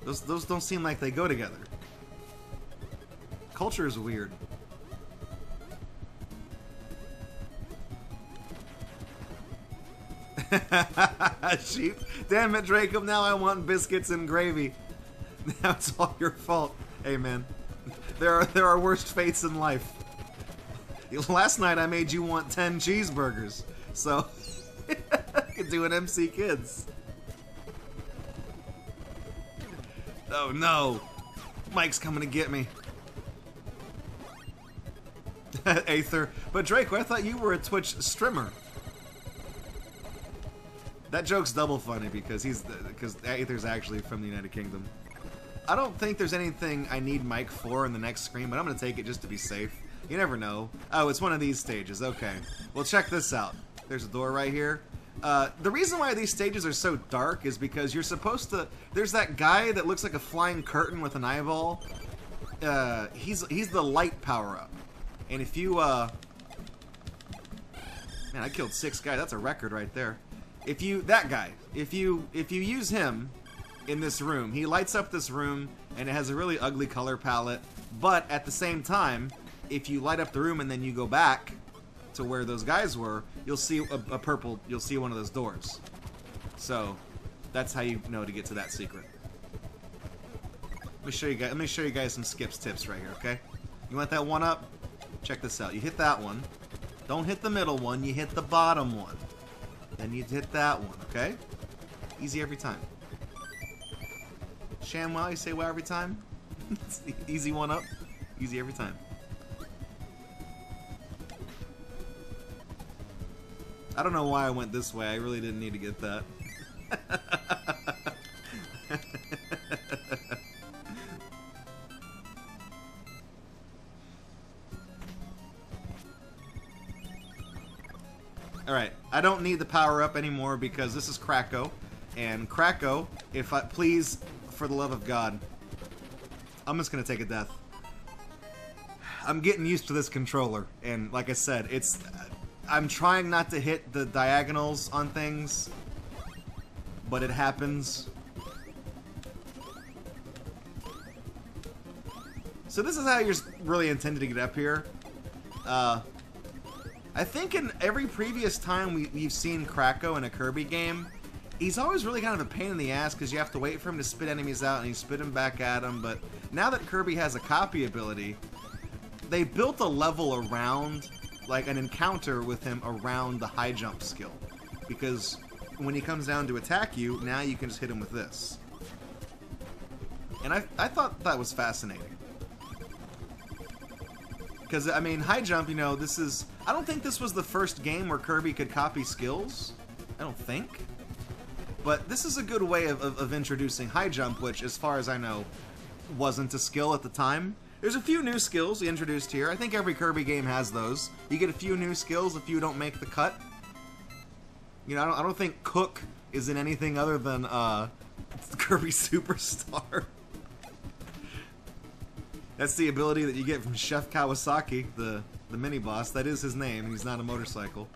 Those don't seem like they go together. Culture is weird. Sheep. Damn it, Draco. Now I want biscuits and gravy. Now it's all your fault. Hey, man. There are worse fates in life. Last night I made you want 10 cheeseburgers. So, I could do an MC Kids. Oh, no. Mike's coming to get me. Aether. But Draco, I thought you were a Twitch streamer. That joke's double funny because Aether's actually from the United Kingdom. I don't think there's anything I need Mike for in the next screen, but I'm going to take it just to be safe. You never know. Oh, it's one of these stages. Okay. Well, check this out. There's a door right here. The reason why these stages are so dark is because you're supposed to... There's that guy that looks like a flying curtain with an eyeball. He's the light power-up. And if you... Man, I killed 6 guys. That's a record right there. If you... That guy. If you use him in this room, he lights up this room, and it has a really ugly color palette. But at the same time, if you light up the room and then you go back to where those guys were, you'll see a purple, you'll see one of those doors. So that's how you know to get to that secret. Let me show you guys some skips tips right here, okay? You want that one up? Check this out. You hit that one. Don't hit the middle one, you hit the bottom one. Then you hit that one, okay? Easy every time. ShamWow, you say wow every time? Easy one up. Easy every time. I don't know why I went this way. I really didn't need to get that. Alright, I don't need the power up anymore because this is Krakow. And Krakow, if I please, for the love of God, I'm just gonna take a death. I'm getting used to this controller, and like I said, I'm trying not to hit the diagonals on things, but it happens. So this is how you're really intended to get up here. I think in every previous time we've seen Krakow in a Kirby game, he's always really kind of a pain in the ass because you have to wait for him to spit enemies out and you spit them back at him. But now that Kirby has a copy ability, they built a level around, like an encounter with him around the high jump skill. Because when he comes down to attack you, now you can just hit him with this. And I thought that was fascinating. Because, I mean, high jump, you know, this is... I don't think this was the first game where Kirby could copy skills. I don't think. But this is a good way of introducing high jump, which, as far as I know, wasn't a skill at the time. There's a few new skills introduced here. I think every Kirby game has those. You get a few new skills if you don't make the cut. You know, I don't think Cook is in anything other than Kirby Superstar. That's the ability that you get from Chef Kawasaki, the mini-boss. That is his name. He's not a motorcycle.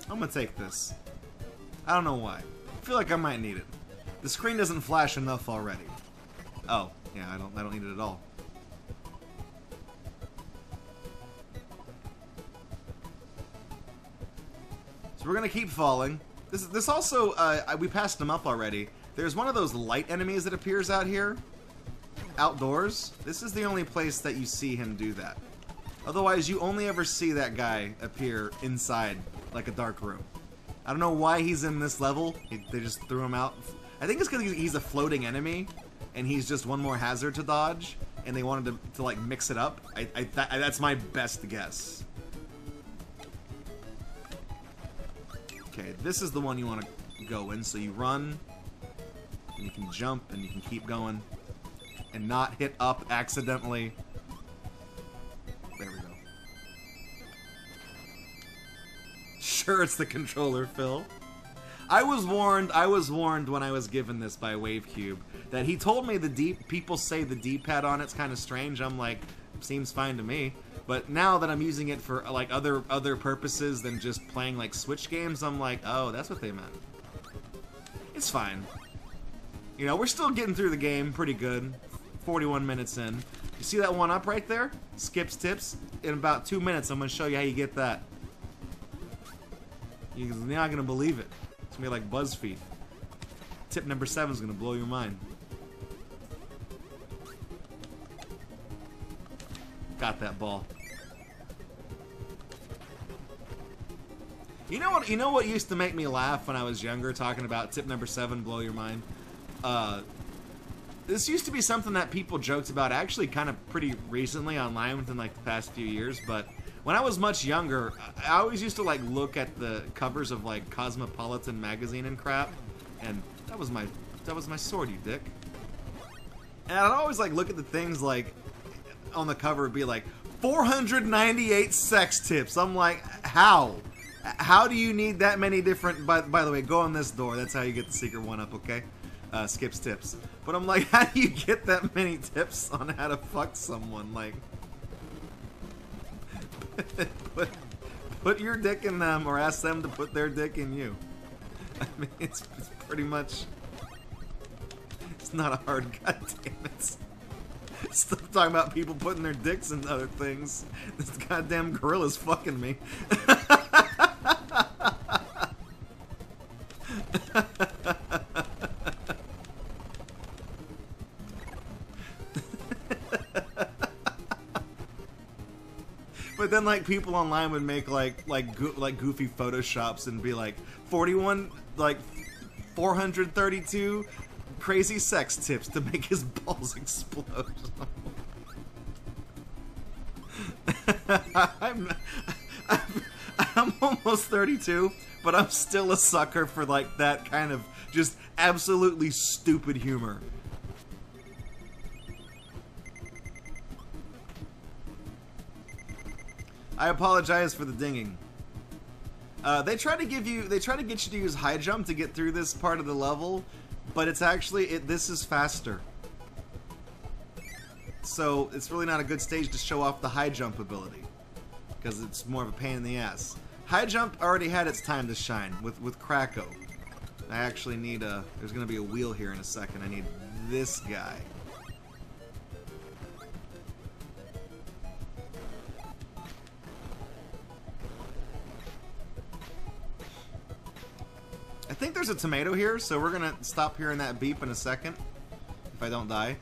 I'm gonna take this. I don't know why. I feel like I might need it. The screen doesn't flash enough already. Oh, yeah, I don't need it at all. So we're gonna keep falling. This also, we passed them up already. There's one of those light enemies that appears out here. Outdoors. This is the only place that you see him do that. Otherwise, you only ever see that guy appear inside, like a dark room. I don't know why he's in this level. They just threw him out. I think it's because he's a floating enemy, and he's just one more hazard to dodge, and they wanted to like, mix it up. That's my best guess. Okay, this is the one you want to go in, so you run, and you can jump, and you can keep going, and not hit up accidentally. There we go. Sure, it's the controller, Phil. I was warned when I was given this by WaveCube that he told me people say the D-pad on it's kind of strange. I'm like, seems fine to me. But now that I'm using it for like other purposes than just playing like Switch games, I'm like, oh, that's what they meant. It's fine. You know, we're still getting through the game pretty good. 41 minutes in. You see that one up right there? Skips tips. In about 2 minutes, I'm going to show you how you get that. You're not going to believe it. It's going to be like BuzzFeed. Tip number 7 is going to blow your mind. Got that ball. You know what used to make me laugh when I was younger, talking about tip number 7, blow your mind? This used to be something that people joked about actually kind of pretty recently online within like the past few years, but when I was much younger, I always used to like look at the covers of like Cosmopolitan magazine and crap, and that was my sword, you dick. And I'd always like look at the things like on the cover would be like 498 sex tips. I'm like, how? How do you need that many different? By the way, go on this door. That's how you get the secret one up, okay? Skips tips. But I'm like, how do you get that many tips on how to fuck someone? Like, put your dick in them, or ask them to put their dick in you. I mean, it's pretty much. It's not a hard goddamn it. Stop talking about people putting their dicks in other things. This goddamn gorilla's fucking me. But then, like, people online would make like goofy photoshops and be like 432 crazy sex tips to make his balls explode. I'm almost 32, but I'm still a sucker for like that kind of just absolutely stupid humor. I apologize for the dinging. They try to get you to use high jump to get through this part of the level, but it's actually this is faster. So it's really not a good stage to show off the high jump ability, because it's more of a pain in the ass. High jump already had its time to shine with Draco. I actually need there's gonna be a wheel here in a second. I need this guy. I think there's a tomato here, so we're gonna stop hearing that beep in a second, if I don't die.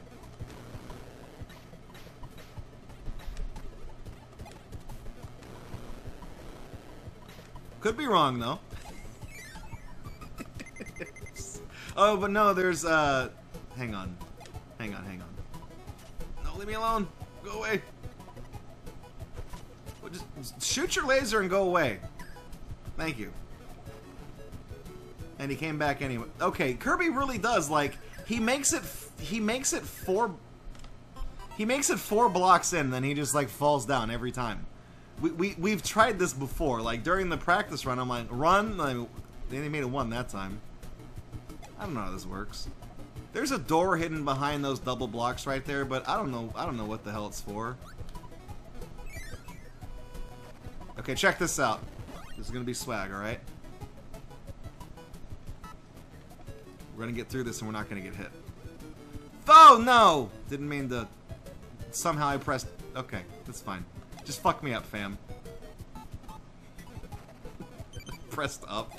Could be wrong, though. Oh, but no, there's, hang on. Hang on. No, leave me alone. Go away. Well, just shoot your laser and go away. Thank you. And he came back anyway. Okay, Kirby really does, like, he makes it 4 blocks in, then he just, like, falls down every time. We've tried this before, like, during the practice run, I'm like, run, like, then he made a 1 that time. I don't know how this works. There's a door hidden behind those double blocks right there, but I don't know what the hell it's for. Okay, check this out. This is gonna be swag, alright? We're gonna get through this and we're not gonna get hit. Oh no! Didn't mean to. Somehow I pressed. Okay, that's fine. Just fuck me up, fam. Pressed up.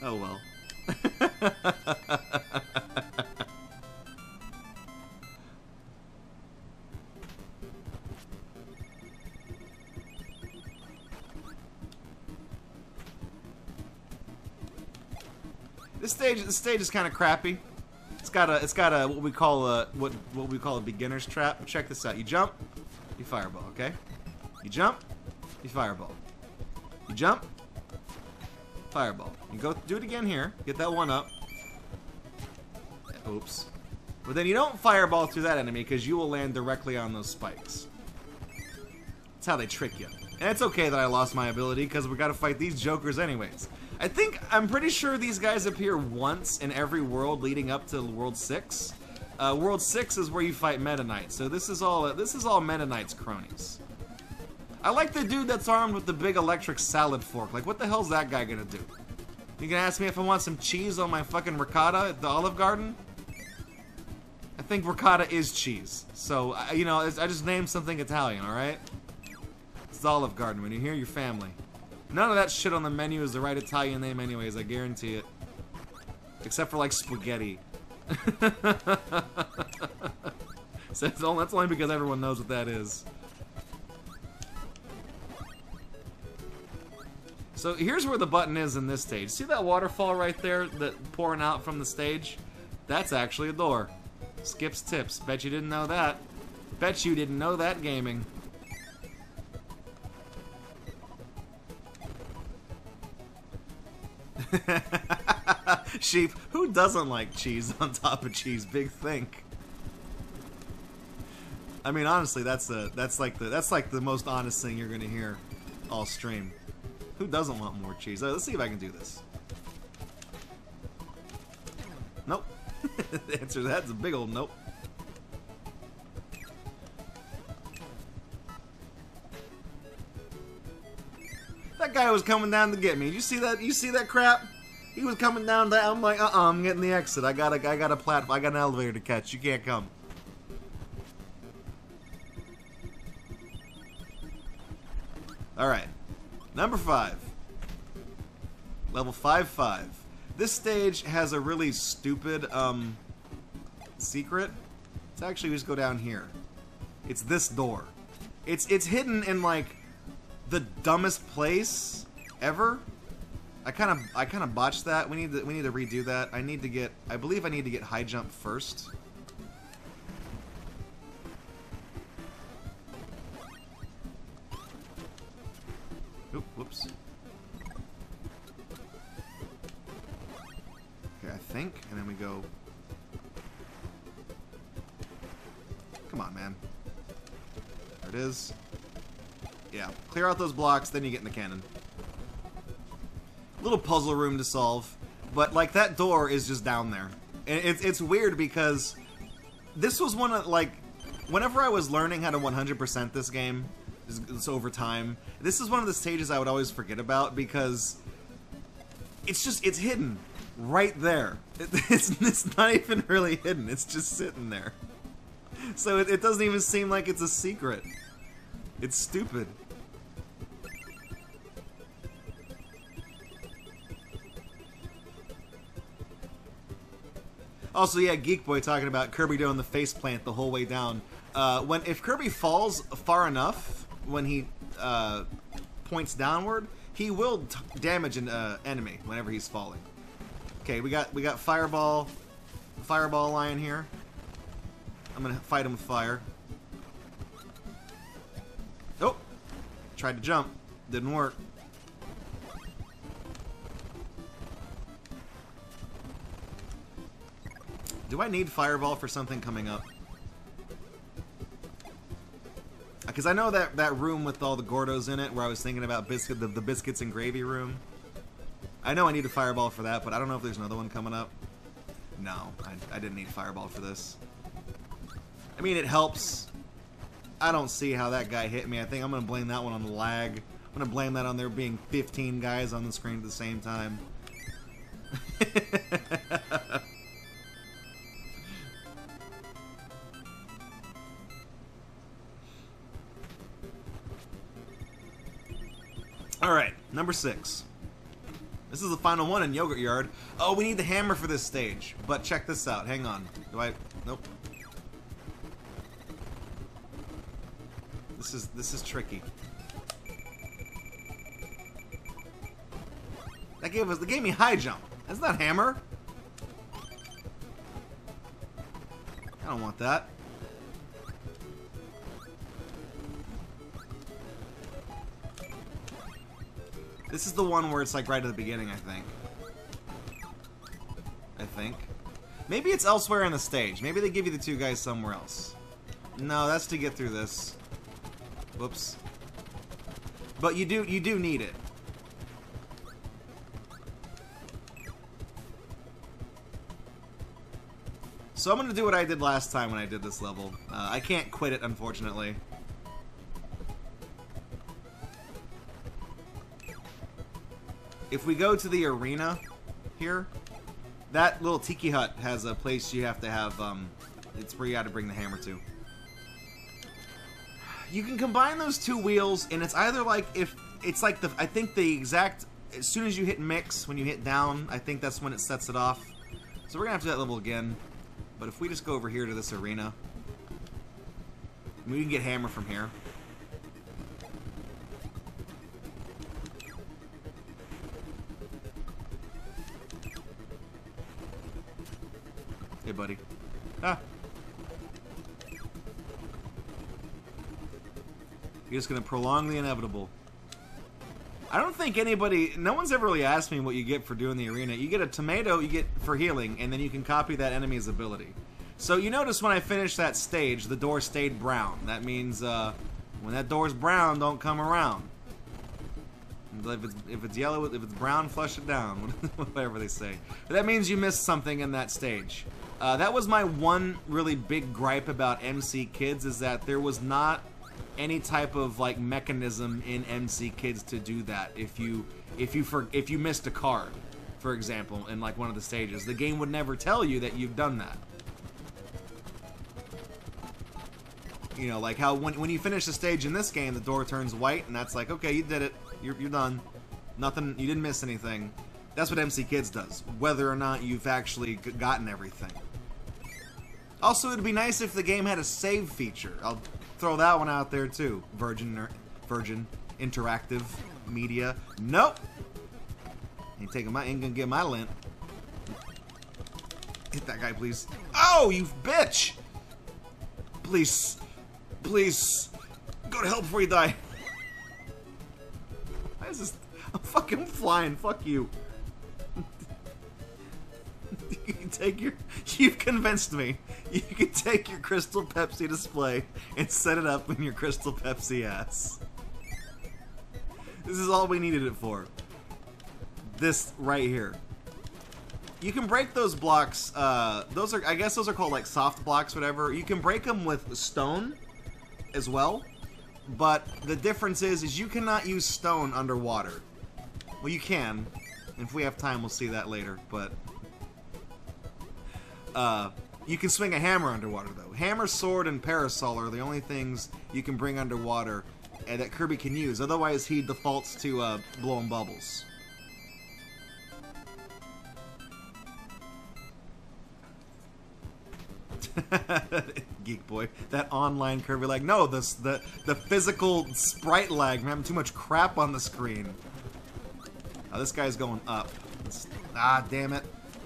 Oh well. This stage is kind of crappy. It's got a what we call a beginner's trap. Check this out. You jump, you fireball. Okay. You jump, you fireball. You jump, fireball. You go do it again here. Get that one up. Oops. But then you don't fireball through that enemy because you will land directly on those spikes. That's how they trick you. And it's okay that I lost my ability because we got to fight these jokers anyways. I'm pretty sure these guys appear once in every world leading up to World 6. World 6 is where you fight Meta Knight, so this is all Meta Knight's cronies. I like the dude that's armed with the big electric salad fork. Like, what the hell's that guy gonna do? You gonna ask me if I want some cheese on my fucking ricotta at the Olive Garden? I think ricotta is cheese. So, you know, I just named something Italian, alright? It's the Olive Garden. When you hear your family. None of that shit on the menu is the right Italian name anyways, I guarantee it. Except for, like, spaghetti. So that's only because everyone knows what that is. So here's where the button is in this stage. See that waterfall right there that pouring out from the stage? That's actually a door. Skips tips. Bet you didn't know that. Bet you didn't know that, gaming. Sheep, who doesn't like cheese on top of cheese? Big think. I mean, honestly, that's like the most honest thing you're gonna hear all stream. Who doesn't want more cheese? Let's see if I can do this. Nope. The answer to that's a big old nope. That guy was coming down to get me. Did you see that? You see that crap? He was coming down. I'm like, I'm getting the exit. I got a platform. I got an elevator to catch. You can't come. All right, number 5. Level 5-5. This stage has a really stupid secret. It's actually, we just go down here. It's this door. It's hidden in like the dumbest place ever. I kind of botched that. We need to redo that. I believe I need to get high jump first. Oop, whoops. Okay, I think, and then we go. Come on, man. There it is. Yeah, clear out those blocks, then you get in the cannon. Little puzzle room to solve, but like that door is just down there, and it's weird because this was one of like whenever I was learning how to 100% this game, it's over time. This is one of the stages I would always forget about because it's hidden right there. It's not even really hidden. It's just sitting there. So it doesn't even seem like it's a secret. It's stupid. Also, yeah, Geek Boy talking about Kirby doing the face plant the whole way down. If Kirby falls far enough when he points downward, he will damage an enemy whenever he's falling. Okay, we got fireball lion here. I'm gonna fight him with fire. Oh, tried to jump, didn't work. Do I need fireball for something coming up? Because I know that room with all the Gordos in it, where I was thinking about the biscuits and gravy room. I know I need a fireball for that, but I don't know if there's another one coming up. No, I didn't need fireball for this. I mean, it helps. I don't see how that guy hit me. I think I'm going to blame that one on the lag. I'm going to blame that on there being 15 guys on the screen at the same time. Alright, number 6. This is the final one in Yogurt Yard. Oh, we need the hammer for this stage. But check this out. Hang on. Nope. This is tricky. That gave me high jump. That's not hammer. I don't want that. This is the one where it's like right at the beginning, I think. Maybe it's elsewhere in the stage. Maybe they give you the two guys somewhere else. No, that's to get through this. Whoops. But you do need it. So I'm gonna do what I did last time when I did this level. I can't quit it, unfortunately. if we go to the arena here, that little tiki hut has a place you have to have, it's where you gotta bring the hammer to. You can combine those two wheels, and it's either like, if, it's like I think the exact, as soon as you hit mix, when you hit down, I think that's when it sets it off. So we're gonna have to do that level again. But if we just go over here to this arena, we can get hammer from here. Hey, buddy. Ah. You're just gonna prolong the inevitable. I don't think anybody, no one's ever really asked me what you get for doing the arena. You get a tomato, you get for healing, and then you can copy that enemy's ability. So you notice when I finished that stage, the door stayed brown. That means when that door's brown, don't come around. If it's yellow, if it's brown, flush it down. Whatever they say. But that means you missed something in that stage. That was my one really big gripe about MC Kids, is that there was not any type of like mechanism in MC Kids to do that. If you missed a card, for example, in like one of the stages, the game would never tell you that you've done that. You know, like how when you finish a stage in this game, the door turns white, and that's like, okay, you did it, you're done, nothing, you didn't miss anything. That's what MC Kids does, whether or not you've actually gotten everything. Also, it'd be nice if the game had a save feature. I'll throw that one out there too. Virgin Interactive Media. Nope. Ain't gonna get my lint. Hit that guy, please. Oh, you bitch! Please, please, go to hell before you die. Why is this? I'm fucking flying. Fuck you. You can take your. You've convinced me. You can take your Crystal Pepsi display and set it up in your Crystal Pepsi ass. This is all we needed it for. This right here. You can break those blocks. Those are, I guess, those are called like soft blocks, whatever. You can break them with stone as well, but the difference is you cannot use stone underwater. Well, you can. If we have time, we'll see that later. But you can swing a hammer underwater, though. Hammer, sword, and parasol are the only things you can bring underwater that Kirby can use. Otherwise, he defaults to blowing bubbles. Geek boy, that online Kirby lag. No, the physical sprite lag. I'm having too much crap on the screen. Oh, this guy's going up. Ah, damn it!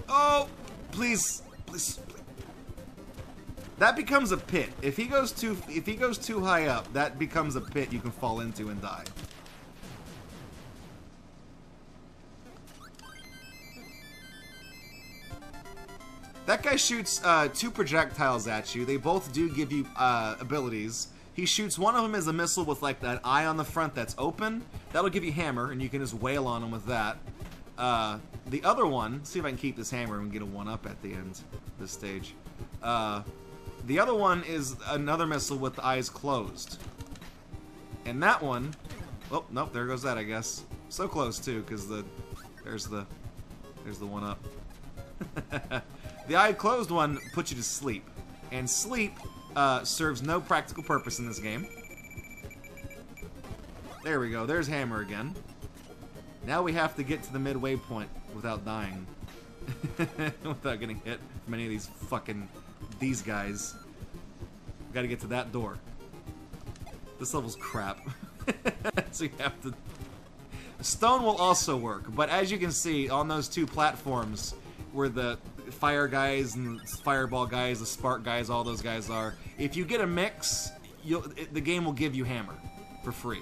Oh, please, please. That becomes a pit. If he goes too high up, that becomes a pit you can fall into and die. That guy shoots 2 projectiles at you. They both do give you abilities. He shoots one of them as a missile with like that eye on the front that's open. That'll give you hammer, and you can just wail on him with that. The other one, see if I can keep this hammer and get a 1-up at the end of this stage. The other one is another missile with the eyes closed. And that one, oh nope, there goes that, I guess. So close too, because there's the 1-up. The eye closed one puts you to sleep, and sleep serves no practical purpose in this game. There we go. There's hammer again. Now we have to get to the midway point without dying, without getting hit from any of these guys. We got to get to that door. This level's crap. So you have to. Stone will also work, but as you can see on those 2 platforms where the fire guys and the fireball guys, the spark guys, all those guys are, if you get a mix, the game will give you hammer for free.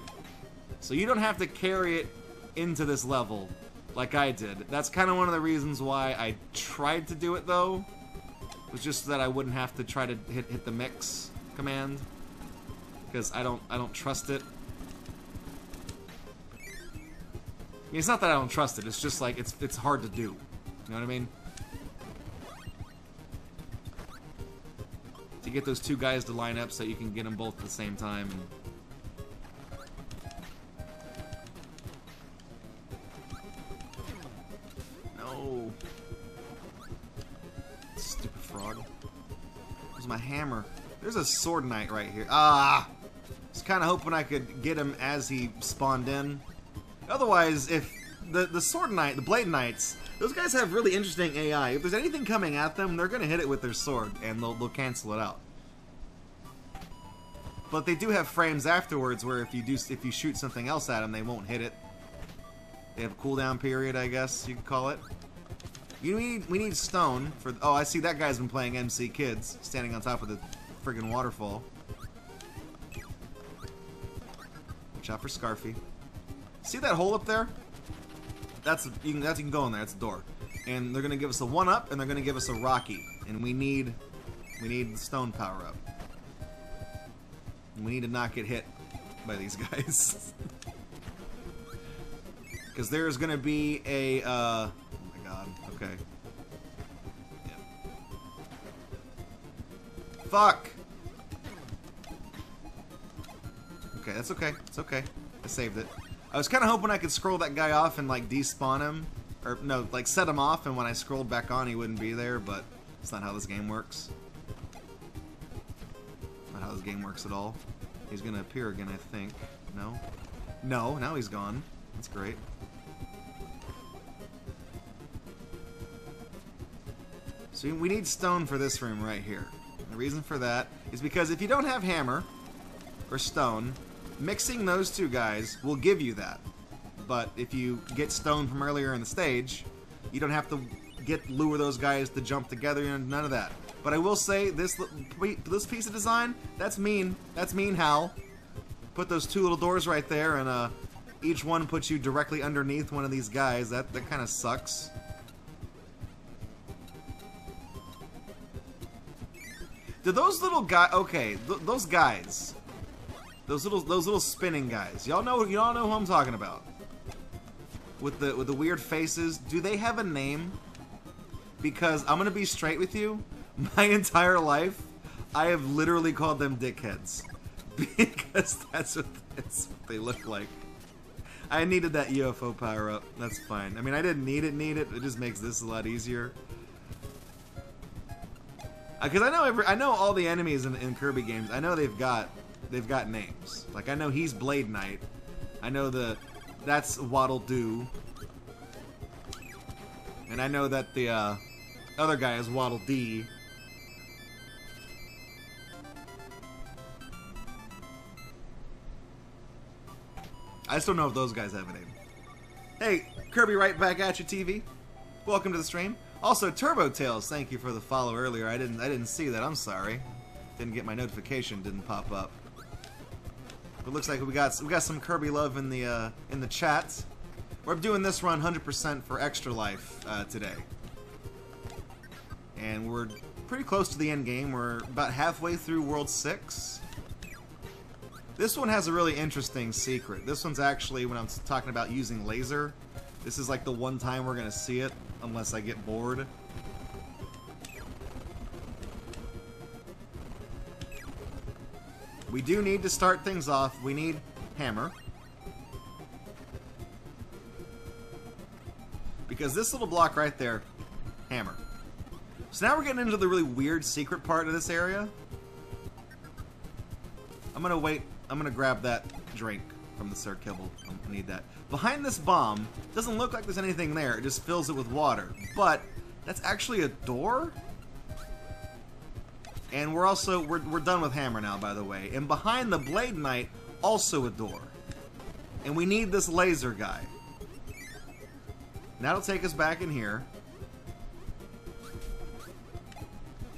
So you don't have to carry it into this level like I did. That's kind of one of the reasons why I tried to do it, though. It was just that I wouldn't have to try to hit the mix command, because I don't trust it. I mean, it's not that I don't trust it. It's just like it's hard to do. You know what I mean? To get those 2 guys to line up so you can get them both at the same time. No. Stupid frog. Where's my hammer? There's a sword knight right here. Ah! I was kind of hoping I could get him as he spawned in. Otherwise, if the sword knight, the blade knights, those guys have really interesting AI. If there's anything coming at them, they're gonna hit it with their sword, and they'll cancel it out. But they do have frames afterwards where if you shoot something else at them, they won't hit it. They have a cooldown period, I guess you could call it. We need stone for. Oh, I see that guy's been playing MC Kids, standing on top of the friggin' waterfall. Watch out for Scarfy. See that hole up there? You can go in there. It's a door, and they're gonna give us a 1-up, and they're gonna give us a Rocky, and we need the stone power up. We need to not get hit by these guys. Because there's going to be a, oh my god, okay. Yeah. Fuck! Okay, that's okay, it's okay. I saved it. I was kind of hoping I could scroll that guy off and, like, despawn him. Or, no, like, set him off, and when I scrolled back on, he wouldn't be there, but it's not how this game works. Not how this game works at all. He's gonna appear again, I think. No? No, now he's gone. That's great. So we need stone for this room right here. The reason for that is because if you don't have hammer or stone, mixing those two guys will give you that. But if you get stone from earlier in the stage, you don't have to lure those guys to jump together, and none of that. But I will say, this piece of design, that's mean. That's mean, Hal. Put those two little doors right there, and each one puts you directly underneath one of these guys. That kind of sucks. Do those little guys? Okay, those guys, those little spinning guys. Y'all know who I'm talking about. With the weird faces. Do they have a name? Because I'm gonna be straight with you. My entire life, I have literally called them dickheads. Because that's what they look like. I needed that UFO power-up. That's fine. I mean, I didn't need it. It just makes this a lot easier. Because I know all the enemies in Kirby games. I know they've got names. Like, I know he's Blade Knight. I know that's Waddle Doo. And I know that the other guy is Waddle Dee. I just don't know if those guys have a name. Hey, Kirby right back at you, TV. Welcome to the stream. Also, Turbo Tails, thank you for the follow earlier. I didn't see that. I'm sorry. Didn't get my notification. Didn't pop up. But looks like we got some Kirby love in the chat. We're doing this run 100% for Extra Life today, and we're pretty close to the end game. We're about halfway through World 6. This one has a really interesting secret. This one's actually, when I'm talking about using laser, this is like the one time we're gonna see it, unless I get bored. We do need to start things off. We need hammer. Because this little block right there, hammer. So now we're getting into the really weird secret part of this area. I'm gonna wait. I'm gonna grab that drink from the Sir Kibble. I need that. Behind this bomb, doesn't look like there's anything there. It just fills it with water. But that's actually a door. And we're also we're done with hammer now, by the way. And behind the Blade Knight, also a door. And we need this laser guy. That'll take us back in here.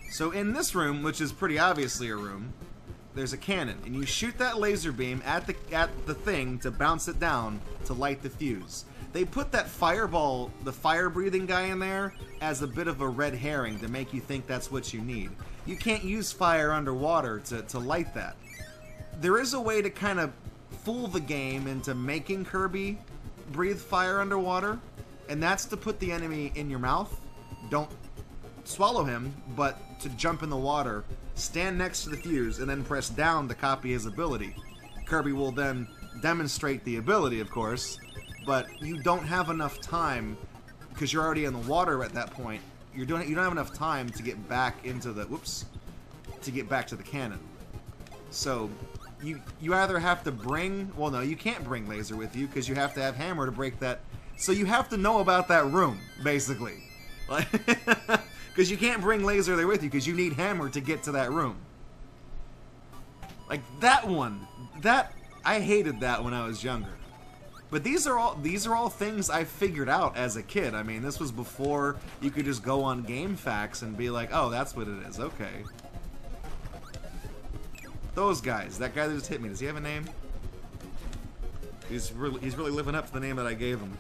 So in this room, which is pretty obviously a room, there's a cannon, and you shoot that laser beam at the thing to bounce it down to light the fuse. They put that fireball, the fire-breathing guy in there, as a bit of a red herring to make you think that's what you need. You can't use fire underwater to light that. There is a way to kind of fool the game into making Kirby breathe fire underwater, and that's to put the enemy in your mouth. Don't swallow him, but to jump in the water, stand next to the fuse, and then press down to copy his ability. Kirby will then demonstrate the ability, of course, but you don't have enough time because you're already in the water at that point, you don't have enough time to get back into the to get back to the cannon. So you either have to bring, well, no, you can't bring laser with you because you have to have hammer to break that. So you have to know about that room, basically, because you can't bring laser there with you because you need hammer to get to that room. Like that one, I hated that when I was younger. But these are all things I figured out as a kid. I mean, this was before you could just go on GameFAQs and be like, oh, that's what it is. Okay. Those guys. That guy that just hit me. Does he have a name? He's really living up to the name that I gave him.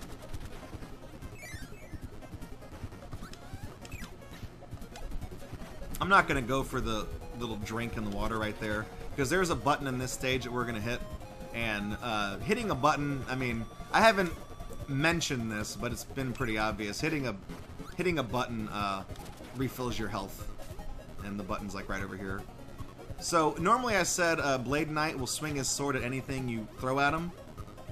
I'm not gonna go for the little drink in the water right there because there's a button in this stage that we're gonna hit. And hitting a button, I mean, I haven't mentioned this, but it's been pretty obvious. Hitting a button refills your health, and the button's like right over here. So normally I said Blade Knight will swing his sword at anything you throw at him,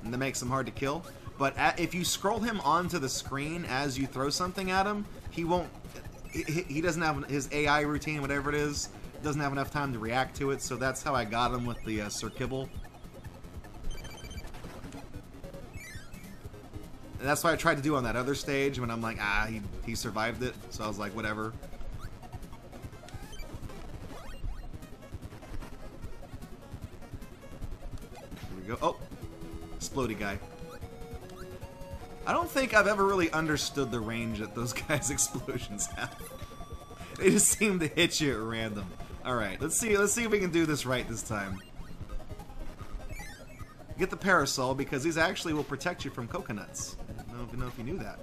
and that makes him hard to kill. But if you scroll him onto the screen as you throw something at him, he won't. He doesn't have his AI routine, whatever it is, doesn't have enough time to react to it. So that's how I got him with the Sir Kibble. And that's what I tried to do on that other stage when I'm like, he survived it. So I was like, whatever. Here we go. Oh, explodey guy. I don't think I've ever really understood the range that those guys' explosions have. They just seem to hit you at random. All right, let's see if we can do this right this time. Get the parasol because these actually will protect you from coconuts. I don't know if you knew that.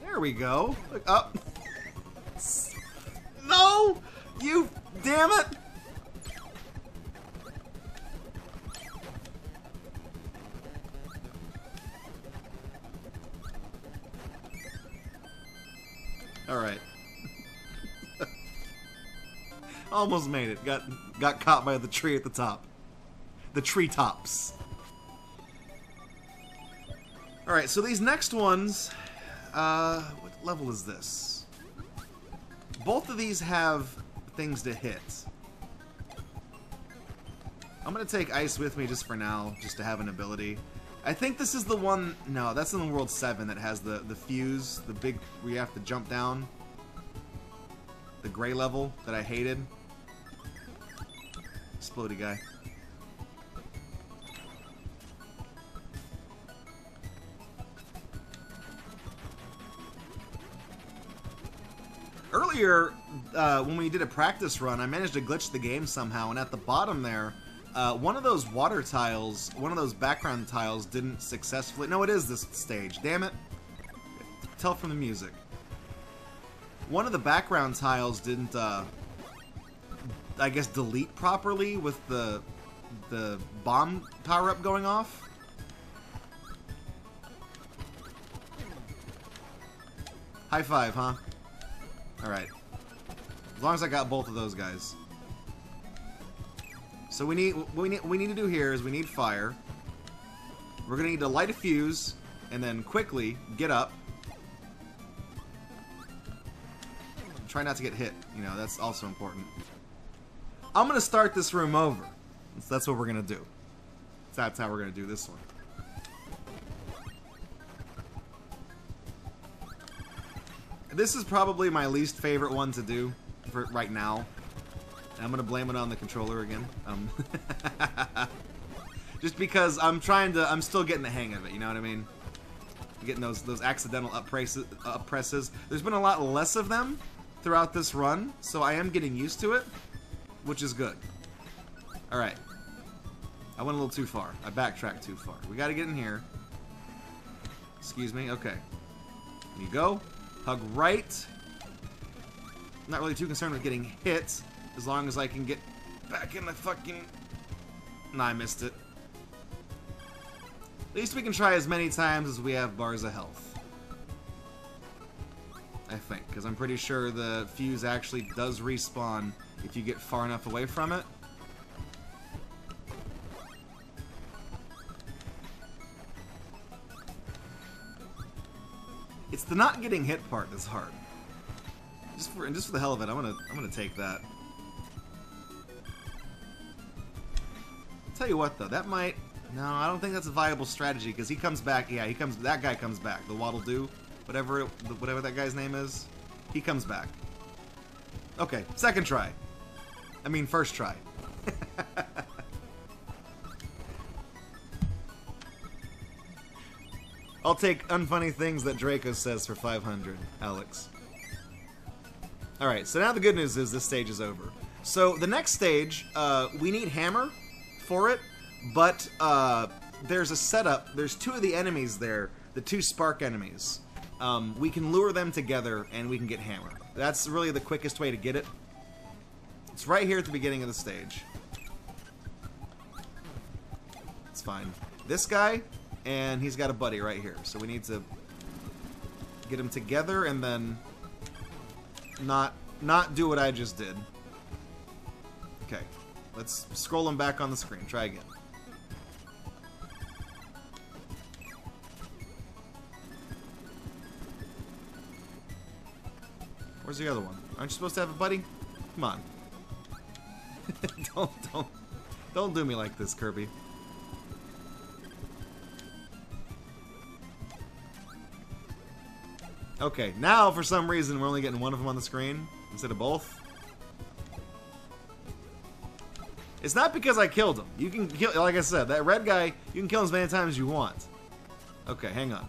There we go. Look up. No! You damn it! Alright. Almost made it. Got caught by the tree at the top. The treetops. Alright, so these next ones, what level is this? Both of these have things to hit. I'm gonna take ice with me just for now, just to have an ability. I think this is the one, no, that's in the World 7 that has the fuse, the big, where you have to jump down. The gray level that I hated. Explodey guy. Earlier, when we did a practice run, I managed to glitch the game somehow, and at the bottom there, one of those water tiles, one of those background tiles didn't successfully... No, it is this stage. Damn it. Tell from the music. One of the background tiles didn't, I guess, delete properly with the bomb power-up going off. High five, huh? Alright. As long as I got both of those guys. So what we need to do here is we need fire. We're going to need to light a fuse and then quickly get up. Try not to get hit. You know, that's also important. I'm going to start this room over. That's what we're going to do. That's how we're going to do this one. This is probably my least favorite one to do for right now. And I'm gonna blame it on the controller again. Just because I'm still getting the hang of it. You know what I mean? Getting those accidental up presses. There's been a lot less of them throughout this run, so I am getting used to it, which is good. All right. I went a little too far. I backtracked too far. We got to get in here. Excuse me. Okay. There you go. Hug right. I'm not really too concerned with getting hit, as long as I can get back in the fucking... Nah, I missed it. At least we can try as many times as we have bars of health. I think, because I'm pretty sure the fuse actually does respawn if you get far enough away from it. It's the not getting hit part that's hard. Just for the hell of it, I'm gonna take that. I'll tell you what though, that might. No, I don't think that's a viable strategy because he comes back. Yeah, he comes. That guy comes back. The Waddle Doo, whatever that guy's name is, he comes back. Okay, second try. I mean, first try. I'll take unfunny things that Draco says for 500, Alex. Alright, so now the good news is this stage is over. So the next stage, we need hammer for it, but there's a setup. There's two of the enemies there, the two spark enemies. We can lure them together and we can get hammer. That's really the quickest way to get it. It's right here at the beginning of the stage. It's fine. This guy, and he's got a buddy right here. So we need to get them together and then not do what I just did. Okay. Let's scroll them back on the screen. Try again. Where's the other one? Aren't you supposed to have a buddy? Come on. Don't do me like this, Kirby. Okay, now for some reason we're only getting one of them on the screen instead of both. It's not because I killed him. You can kill, like I said, that red guy, you can kill him as many times as you want. Okay, hang on.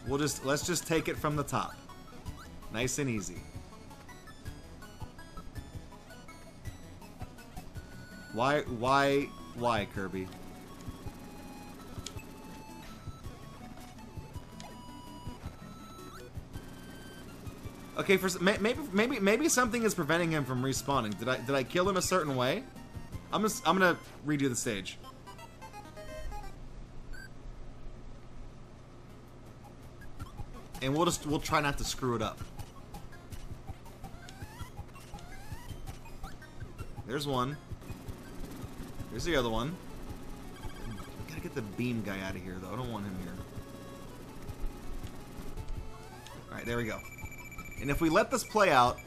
Let's just take it from the top. Nice and easy. Why, Kirby? Okay, maybe something is preventing him from respawning. Did I kill him a certain way? I'm gonna redo the stage. And we'll try not to screw it up. There's one. There's the other one. Gotta get the beam guy out of here, though. I don't want him here. Alright, there we go. And if we let this play out,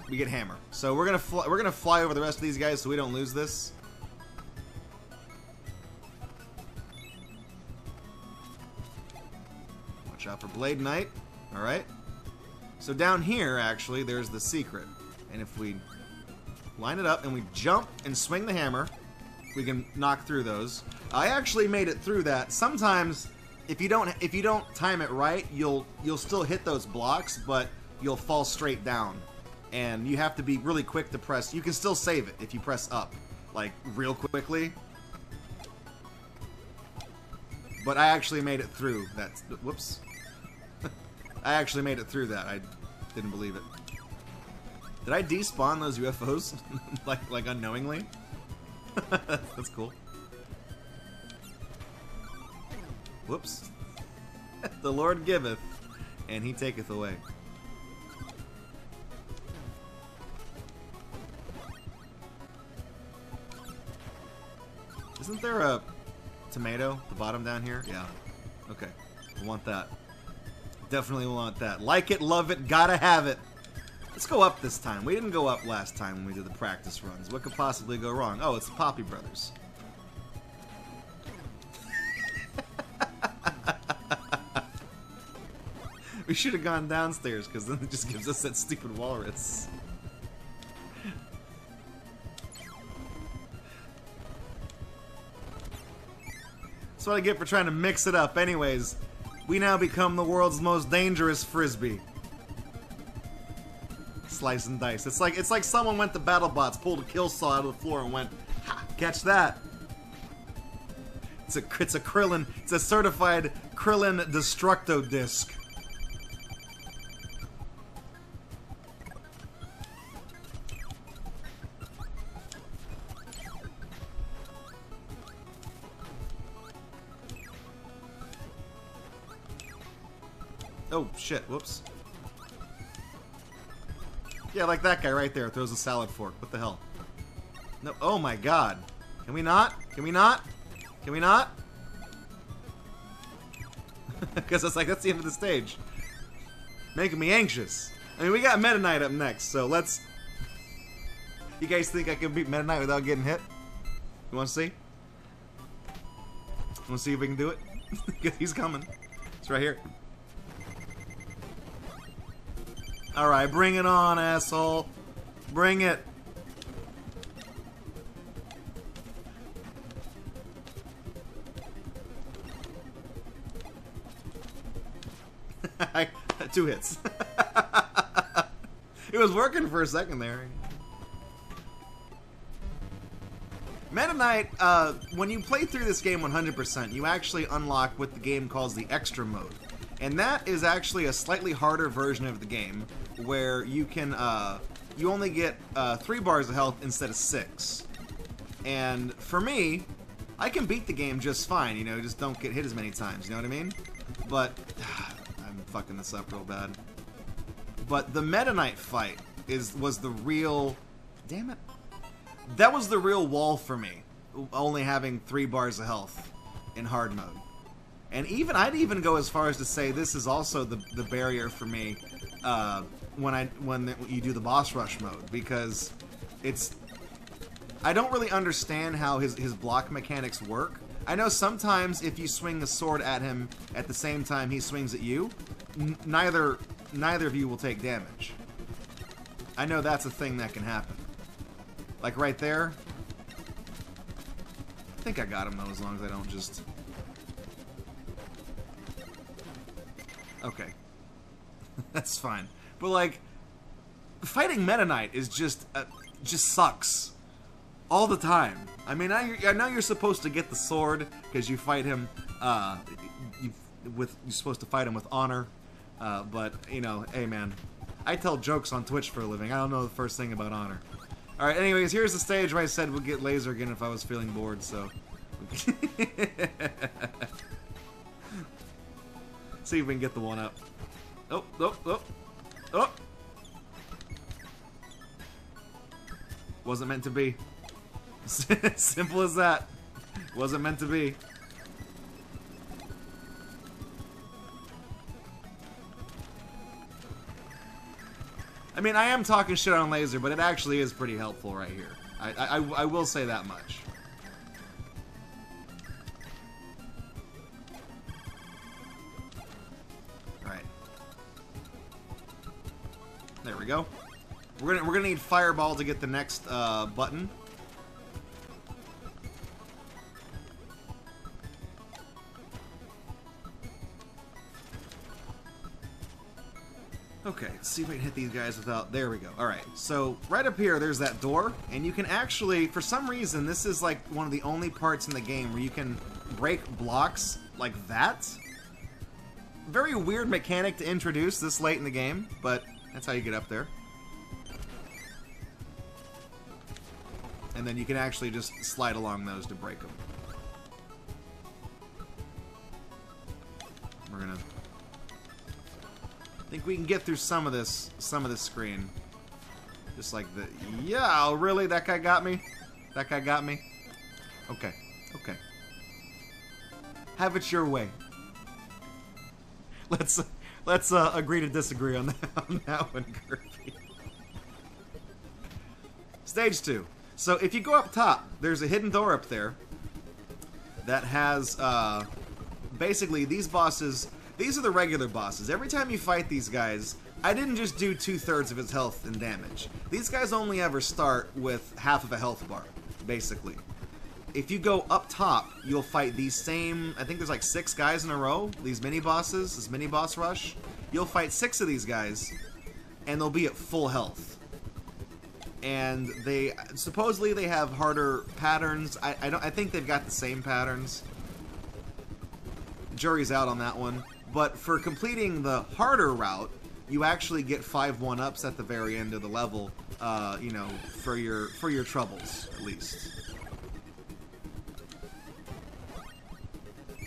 we get hammer. So we're gonna fly over the rest of these guys so we don't lose this. Watch out for Blade Knight. Alright. So down here, actually, there's the secret. And if we line it up and we jump and swing the hammer, we can knock through those. I actually made it through that. Sometimes if you don't time it right, you'll still hit those blocks, but you'll fall straight down. And you have to be really quick to press. You can still save it if you press up, like real quickly. But I actually made it through that. Whoops. I actually made it through that. I didn't believe it. Did I despawn those UFOs? like unknowingly? That's cool. Whoops. The Lord giveth, and he taketh away. Isn't there a tomato at the bottom down here? Yeah. Okay. I want that. Definitely want that. Like it, love it, gotta have it. Let's go up this time. We didn't go up last time when we did the practice runs. What could possibly go wrong? Oh, it's the Poppy Brothers. We should have gone downstairs, because then it just gives us that stupid walrus. That's what I get for trying to mix it up. Anyways, we now become the world's most dangerous frisbee. Slice and dice. It's like someone went to BattleBots, pulled a kill saw out of the floor, and went, ha, catch that. It's a Krillin. It's a certified Krillin Destructo disc. Oh shit! Whoops. Yeah, like that guy right there throws a salad fork. What the hell? No. Oh my god. Can we not? Can we not? Can we not? Because it's like, that's the end of the stage. Making me anxious. I mean, we got Meta Knight up next, so let's... You guys think I can beat Meta Knight without getting hit? You want to see? Want to see if we can do it? Because he's coming. It's right here. Alright, bring it on, asshole. Bring it. Two hits. It was working for a second there. Meta Knight, when you play through this game 100%, you actually unlock what the game calls the extra mode. And that is actually a slightly harder version of the game, where you can, you only get 3 bars of health instead of 6. And for me, I can beat the game just fine, you know, just don't get hit as many times, you know what I mean? But, I'm fucking this up real bad. But the Meta Knight fight was the real... Damn it. That was the real wall for me, only having 3 bars of health in hard mode. And I'd even go as far as to say this is also the barrier for me when you do the boss rush mode, because I don't really understand how his block mechanics work. I know sometimes if you swing a sword at him at the same time he swings at you, neither of you will take damage. I know that's a thing that can happen. Like right there. I think I got him though, as long as I don't just... Okay. That's fine. But like, fighting Meta Knight is just sucks. All the time. I mean, I know you're supposed to get the sword, because you fight him, you're supposed to fight him with honor. But, you know, hey man. I tell jokes on Twitch for a living. I don't know the first thing about honor. Alright, anyways, here's the stage where I said we'll get laser again if I was feeling bored, so... See if we can get the one up. Oh, oh, oh, oh! Wasn't meant to be. Simple as that. Wasn't meant to be. I mean, I am talking shit on laser, but it actually is pretty helpful right here. I will say that much. Alright. There we go. We're gonna need Fireball to get the next button. Okay, let's see if I can hit these guys without... There we go. Alright, so right up here, there's that door, and you can actually, for some reason, this is like one of the only parts in the game where you can break blocks like that. Very weird mechanic to introduce this late in the game, but that's how you get up there. And then you can actually just slide along those to break them. We're gonna... I think we can get through some of this screen. Just like the... Yeah, really? That guy got me? That guy got me? Okay. Okay. Have it your way. Let's agree to disagree on that one, Kirby. Stage 2. So if you go up top, there's a hidden door up there that has basically these bosses. These are the regular bosses. Every time you fight these guys, I didn't just do 2/3 of his health and damage. These guys only ever start with half of a health bar, basically. If you go up top, you'll fight these same, I think there's like 6 guys in a row, these mini-bosses, this mini-boss rush. You'll fight 6 of these guys, and they'll be at full health. And they, supposedly they have harder patterns. I think they've got the same patterns. Jury's out on that one. But for completing the harder route, you actually get 5 1-ups at the very end of the level, you know, for your troubles, at least.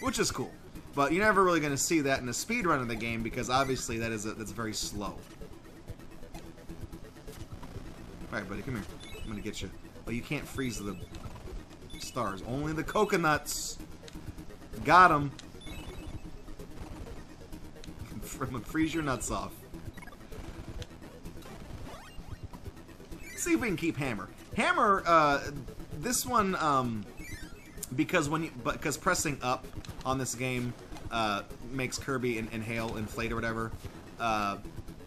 Which is cool. But you're never really going to see that in a speedrun of the game, because obviously that's very slow. Alright, buddy, come here. I'm going to get you. Oh, you can't freeze the stars. Only the coconuts. Got him. I'm gonna freeze your nuts off. See if we can keep Hammer. Hammer, this one, because pressing up on this game makes Kirby inhale, inflate, or whatever.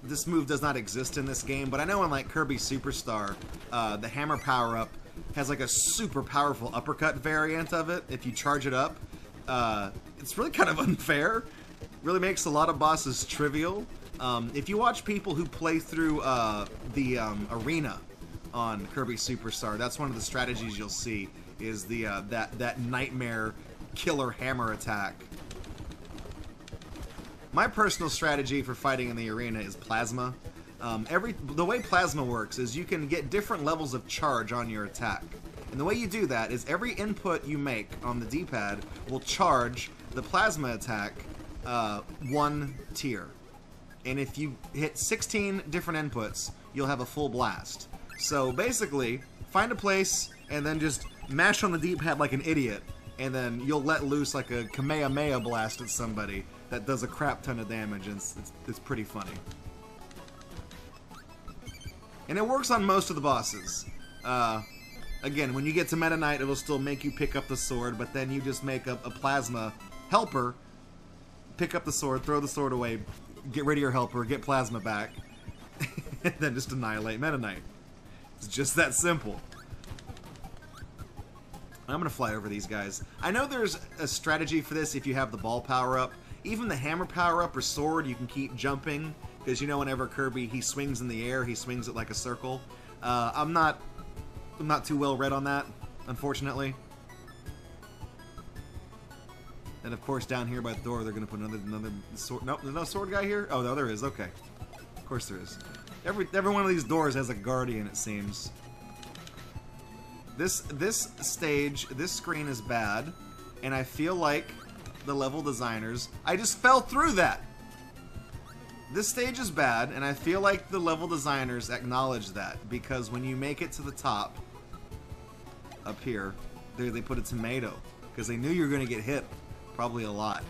This move does not exist in this game, but I know in like Kirby Superstar, the Hammer power-up has like a super powerful uppercut variant of it. If you charge it up, it's really kind of unfair. Really makes a lot of bosses trivial. If you watch people who play through the arena on Kirby Superstar, that's one of the strategies you'll see is the that nightmare killer hammer attack. My personal strategy for fighting in the arena is plasma. The way plasma works is you can get different levels of charge on your attack. And the way you do that is every input you make on the D-pad will charge the plasma attack one tier. And if you hit 16 different inputs, you'll have a full blast. So basically, find a place and then just mash on the D-pad like an idiot, and then you'll let loose like a Kamehameha blast at somebody that does a crap ton of damage, and it's pretty funny. And it works on most of the bosses. Again, when you get to Meta Knight, it will still make you pick up the sword, but then you just make a plasma helper, pick up the sword, throw the sword away, get rid of your helper, get plasma back, and then just annihilate Meta Knight. It's just that simple. I'm gonna fly over these guys. I know there's a strategy for this if you have the ball power-up. Even the hammer power-up or sword, you can keep jumping, because you know whenever Kirby, he swings in the air, he swings it like a circle. I'm not too well read on that, unfortunately. And of course down here by the door they're gonna put another sword. Nope, there's no sword guy here? Oh no, there is, okay. Of course there is. Every one of these doors has a guardian, it seems. This stage, this screen is bad, and I feel like the level designers... I just fell through that! This stage is bad, and I feel like the level designers acknowledge that, because when you make it to the top, up here, they put a tomato, because they knew you were going to get hit, probably a lot.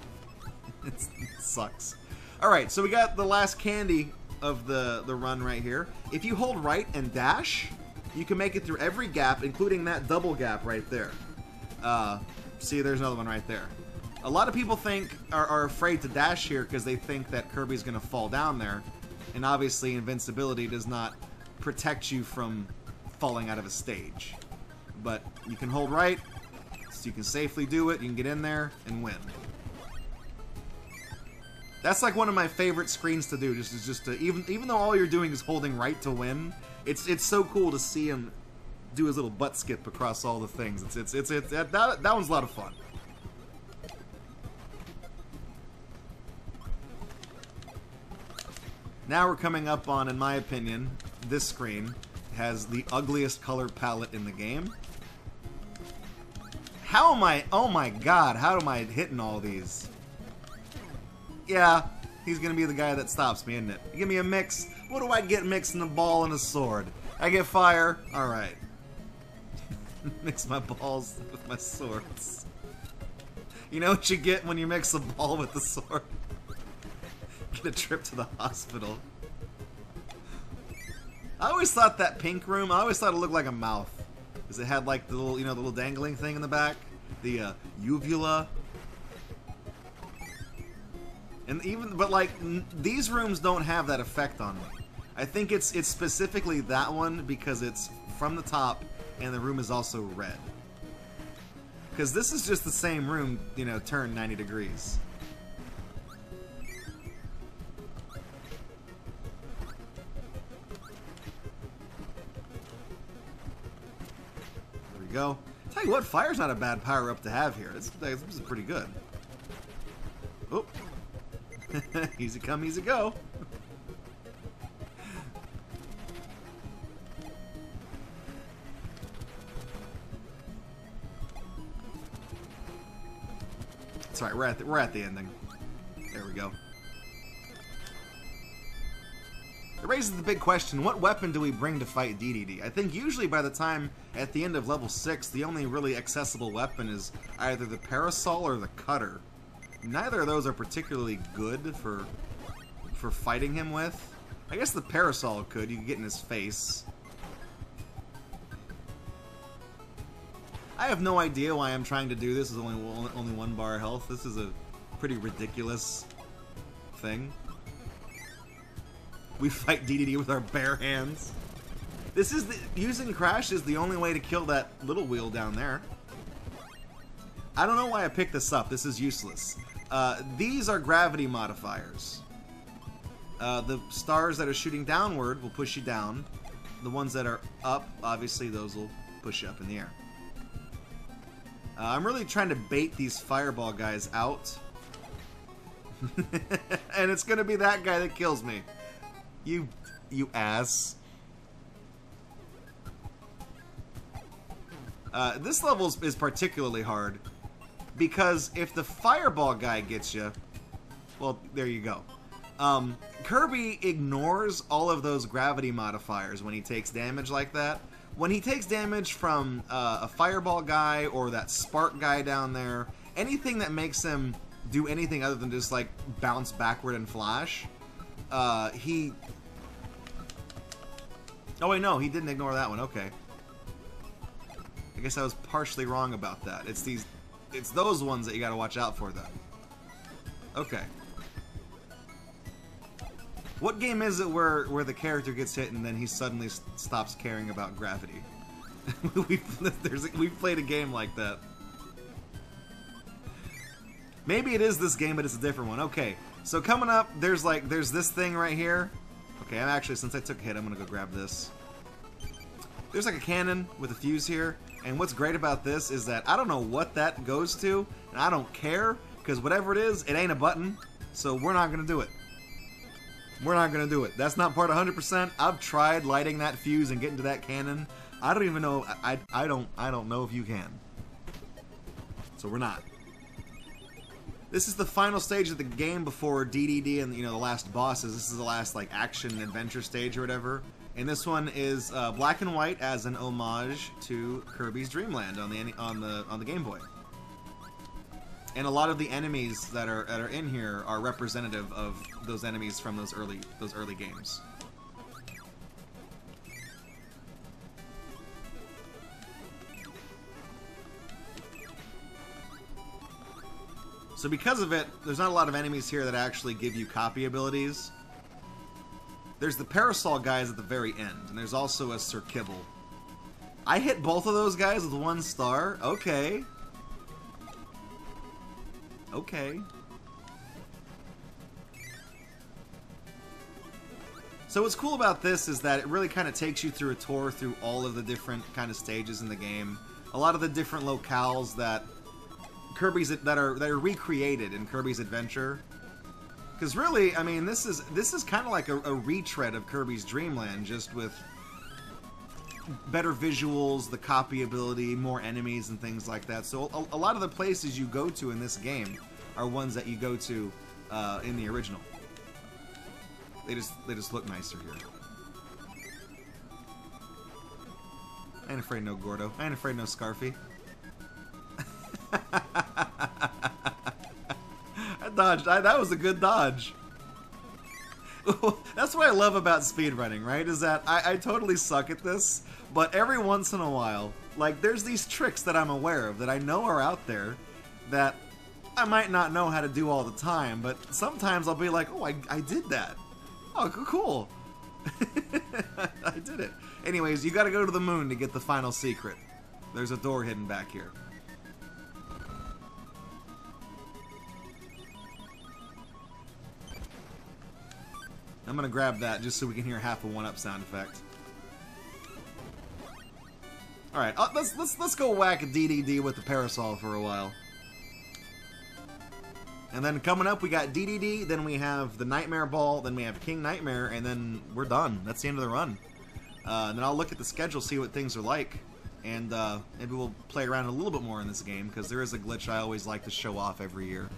It sucks. Alright, so we got the last candy of the run right here. If you hold right and dash, you can make it through every gap, including that double gap right there. See, there's another one right there. A lot of people are afraid to dash here because they think that Kirby's going to fall down there. And obviously, invincibility does not protect you from falling out of a stage. But you can hold right, so you can safely do it, you can get in there and win. That's like one of my favorite screens to do, just to, even though all you're doing is holding right to win, it's so cool to see him do his little butt skip across all the things. That one's a lot of fun. Now we're coming up on, in my opinion, this screen has the ugliest color palette in the game. How am I, oh my god, how am I hitting all these? Yeah, he's gonna be the guy that stops me, isn't it? Give me a mix. What do I get mixing a ball and a sword? I get fire. Alright. Mix my balls with my swords. You know what you get when you mix a ball with the sword? Get a trip to the hospital. I always thought that pink room, I always thought it looked like a mouth. Because it had like the little, the little dangling thing in the back. The uvula. And but like, these rooms don't have that effect on me. I think it's specifically that one because it's from the top and the room is also red. Because this is just the same room, turned 90 degrees. There we go. Tell you what, fire's not a bad power-up to have here. This is pretty good. Oh. Easy come, easy go. It's alright, we're at the ending. There we go. It raises the big question, what weapon do we bring to fight DDD? I think usually by the time at the end of level 6, the only really accessible weapon is either the parasol or the cutter. Neither of those are particularly good for for fighting him with. I guess the parasol could. You could get in his face. I have no idea why I'm trying to do this with only 1 bar of health. This is a pretty ridiculous thing. We fight DDD with our bare hands. This is using Crash is the only way to kill that little wheel down there. I don't know why I picked this up. This is useless. These are gravity modifiers. The stars that are shooting downward will push you down. The ones that are up, obviously, those will push you up in the air. I'm really trying to bait these fireball guys out. And it's gonna be that guy that kills me. You ass. This level is particularly hard because if the fireball guy gets you, well, there you go. Kirby ignores all of those gravity modifiers when he takes damage like that. When he takes damage from a fireball guy or that spark guy down there, anything that makes him do anything other than just like bounce backward and flash, he... Oh wait, no, he didn't ignore that one. Okay. I guess I was partially wrong about that. It's those ones that you gotta watch out for, though. Okay. What game is it where the character gets hit and then he suddenly stops caring about gravity? We've played a game like that. Maybe it is this game, but it's a different one. Okay, so coming up, there's this thing right here. Okay, I'm actually, since I took a hit, I'm gonna go grab this. There's like a cannon with a fuse here, and what's great about this is that I don't know what that goes to, and I don't care, because whatever it is, it ain't a button, so we're not gonna do it. We're not gonna do it. That's not part of 100%. I've tried lighting that fuse and getting to that cannon. I don't even know. I don't know if you can. So we're not. This is the final stage of the game before DDD and the last bosses. This is the last like action adventure stage or whatever. And this one is black and white as an homage to Kirby's Dream Land on the Game Boy. And a lot of the enemies that are in here are representative of those enemies from those early games. So because of it, there's not a lot of enemies here that actually give you copy abilities. There's the parasol guys at the very end, and there's also a Sir Kibble. I hit both of those guys with 1 star. Okay. Okay. So what's cool about this is that it really kind of takes you through a tour through all of the different kind of stages in the game. A lot of the different locales that that are recreated in Kirby's Adventure. Because really, I mean, this is kind of like a retread of Kirby's Dream Land, just with better visuals, the copy ability, more enemies, and things like that. So a lot of the places you go to in this game are ones that you go to in the original. They just look nicer here. I ain't afraid no Gordo. I ain't afraid no Scarfy. I dodged. That was a good dodge. That's what I love about speedrunning, right? Is that I totally suck at this, but every once in a while, like, there's these tricks that I'm aware of that I know are out there that I might not know how to do all the time, but sometimes I'll be like, oh, I did that. Oh, cool. I did it. Anyways, you gotta go to the moon to get the final secret. There's a door hidden back here. I'm gonna grab that just so we can hear half a 1-up sound effect. All right, let's go whack a DDD with the parasol for a while. And then coming up, we got DDD, then we have the Nightmare Ball, then we have King Nightmare, and then we're done. That's the end of the run. And then I'll look at the schedule, see what things are like, and maybe we'll play around a little bit more in this game, because there is a glitch I always like to show off every year.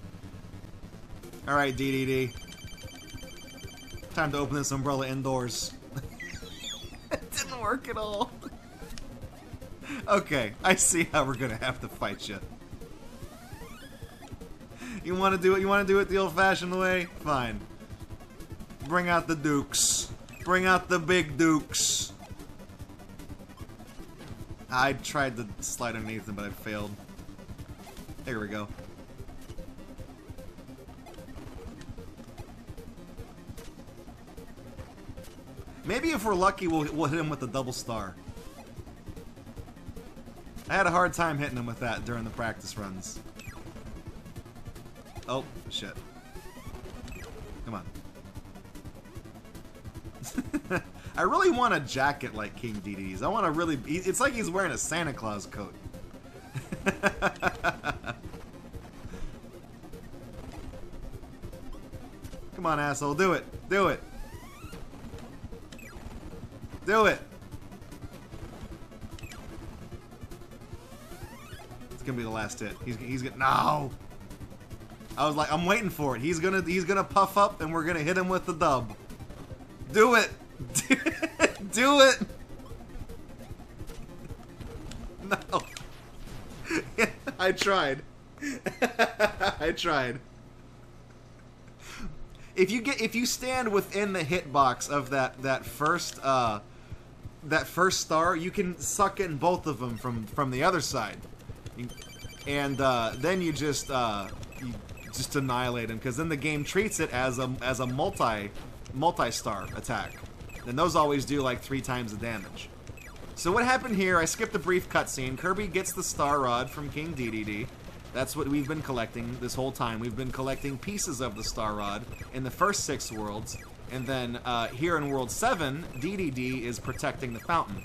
All right, DDD. Time to open this umbrella indoors. It didn't work at all. Okay, I see how we're gonna have to fight you. You want to do it? You want to do it the old-fashioned way? Fine. Bring out the dukes. Bring out the big dukes. I tried to slide underneath them, but I failed. There we go. Maybe if we're lucky, we'll hit him with the double star. I had a hard time hitting him with that during the practice runs. Oh, shit. Come on. I really want a jacket like King DDD's. I want to really... It's like he's wearing a Santa Claus coat. Come on, asshole. Do it. Do it. Do it. It's gonna be the last hit. He's gonna... No! I was like, I'm waiting for it. He's gonna puff up and we're gonna hit him with the dub. Do it! Do it! No. I tried. I tried. If you stand within the hitbox of that first star, you can suck in both of them from the other side, and then you just annihilate him, because then the game treats it as a multi-star attack, and those always do like 3 times the damage. So what happened here? I skipped a brief cutscene. Kirby gets the Star Rod from King DDD. That's what we've been collecting this whole time. We've been collecting pieces of the Star Rod in the first 6 worlds, and then here in World 7, DDD is protecting the fountain,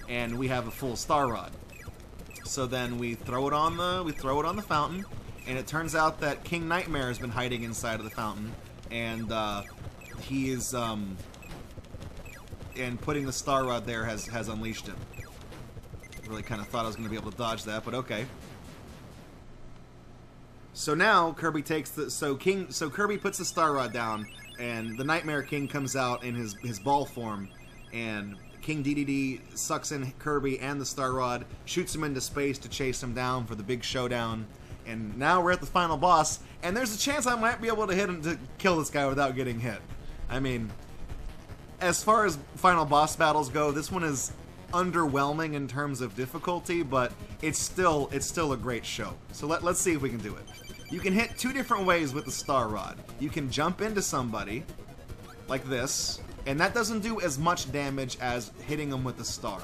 and we have a full Star Rod. So then we throw it on the fountain, and it turns out that King Nightmare has been hiding inside of the fountain, and he is and putting the Star Rod there has unleashed him. Really kind of thought I was going to be able to dodge that, but okay. So now Kirby takes Kirby puts the Star Rod down, and the Nightmare King comes out in his ball form, and King DDD sucks in Kirby and the Star Rod, shoots him into space to chase him down for the big showdown, and now we're at the final boss, and there's a chance I might be able to hit him to kill this guy without getting hit. I mean, as far as final boss battles go, this one is underwhelming in terms of difficulty, but it's still a great show. So let's see if we can do it. You can hit 2 different ways with the Star Rod. You can jump into somebody, like this, and that doesn't do as much damage as hitting them with the star.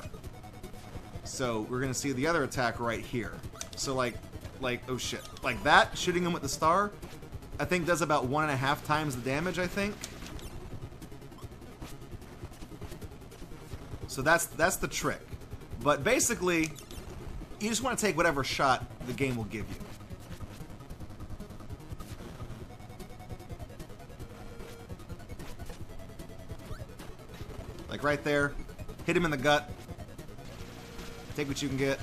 So we're gonna see the other attack right here. So like, oh shit. Like that, shooting them with the star, I think does about 1.5 times the damage, I think. So that's the trick. But basically, you just want to take whatever shot the game will give you. Like right there, hit him in the gut. Take what you can get.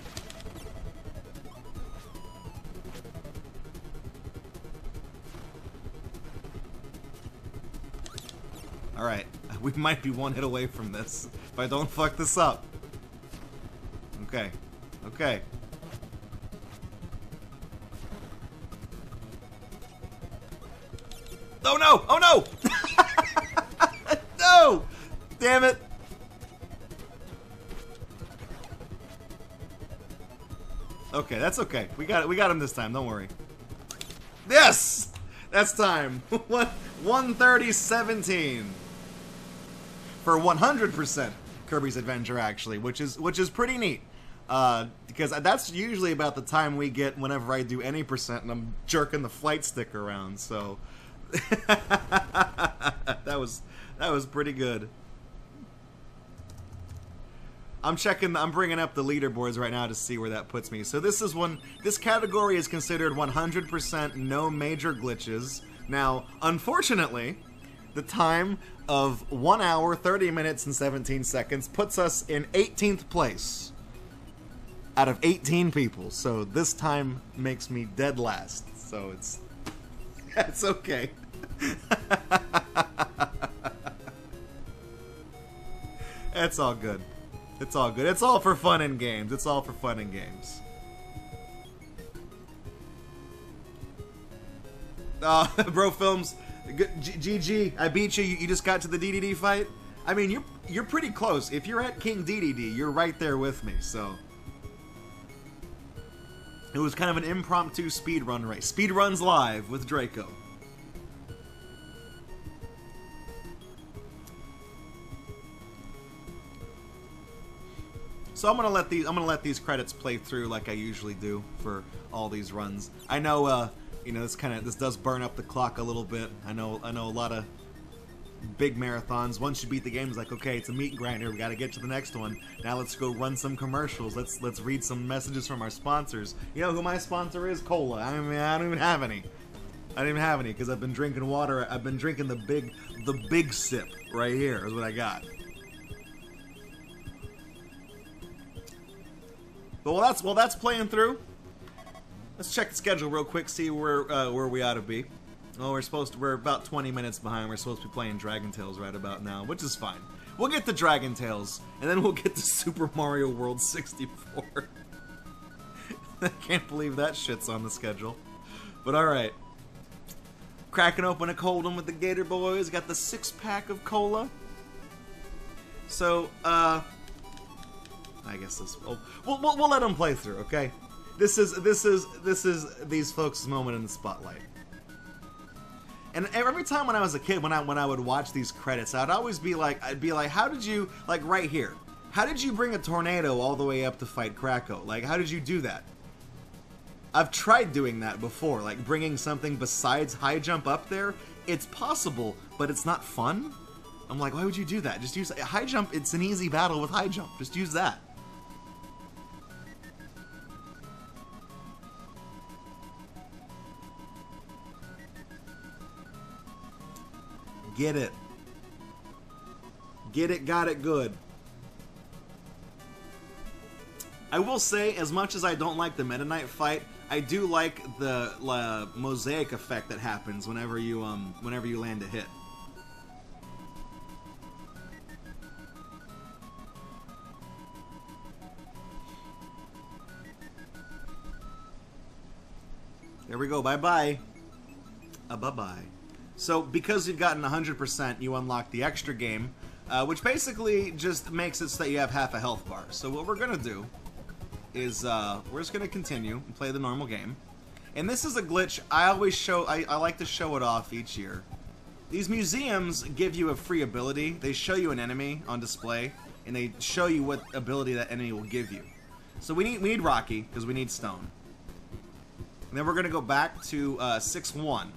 Alright, we might be 1 hit away from this if I don't fuck this up. Okay, okay. Oh no! Oh no! No! Damn it! Okay, that's okay. We got him this time. Don't worry. Yes, that's time. 130-17 for 100% Kirby's Adventure, actually, which is pretty neat. Because that's usually about the time we get whenever I do any percent, and I'm jerking the flight stick around. So that was pretty good. I'm bringing up the leaderboards right now to see where that puts me. So this category is considered 100% no major glitches. Now, unfortunately, the time of 1 hour, 30 minutes, and 17 seconds puts us in 18th place out of 18 people. So this time makes me dead last. So it's okay. It's all good. It's all good. It's all for fun and games. It's all for fun and games. Bro Films, GG, I beat you. You just got to the DDD fight. I mean, you're pretty close. If you're at King DDD, you're right there with me. So it was kind of an impromptu speedrun race. Speedruns live with Draco. So I'm gonna let these credits play through like I usually do for all these runs. I know, you know, this does burn up the clock a little bit. I know a lot of big marathons. Once you beat the game, it's like, okay, it's a meat grinder. We got to get to the next one. Now let's go run some commercials. Let's read some messages from our sponsors. You know who my sponsor is? Cola. I mean, I don't even have any. I didn't even have any because I've been drinking water. I've been drinking the big sip right here is what I got. But while that's playing through, let's check the schedule real quick, see where we ought to be. Oh, we're about 20 minutes behind. We're supposed to be playing Dragon Tales right about now, which is fine. We'll get to Dragon Tales, and then we'll get to Super Mario World 64. I can't believe that shit's on the schedule. But alright. Cracking open a cold one with the Gator Boys. Got the 6-pack of cola. So, I guess this. We'll let them play through, okay? This is these folks' moment in the spotlight. And every time when I was a kid, when I would watch these credits, I'd be like, how did you, like right here, how did you bring a tornado all the way up to fight Draco? Like, how did you do that? I've tried doing that before, like bringing something besides high jump up there. It's possible, but it's not fun. I'm like, why would you do that? Just use high jump. It's an easy battle with high jump. Just use that. Get it. Get it, got it good. I will say, as much as I don't like the Meta Knight fight, I do like the mosaic effect that happens whenever you land a hit. There we go. Bye-bye. Bye-bye. So, because you've gotten 100%, you unlock the extra game, which basically just makes it so that you have half a health bar. So what we're going to do is, we're just going to continue and play the normal game. And this is a glitch I like to show it off each year. These museums give you a free ability. They show you an enemy on display, and they show you what ability that enemy will give you. So we need Rocky, because we need Stone. And then we're going to go back to 6-1.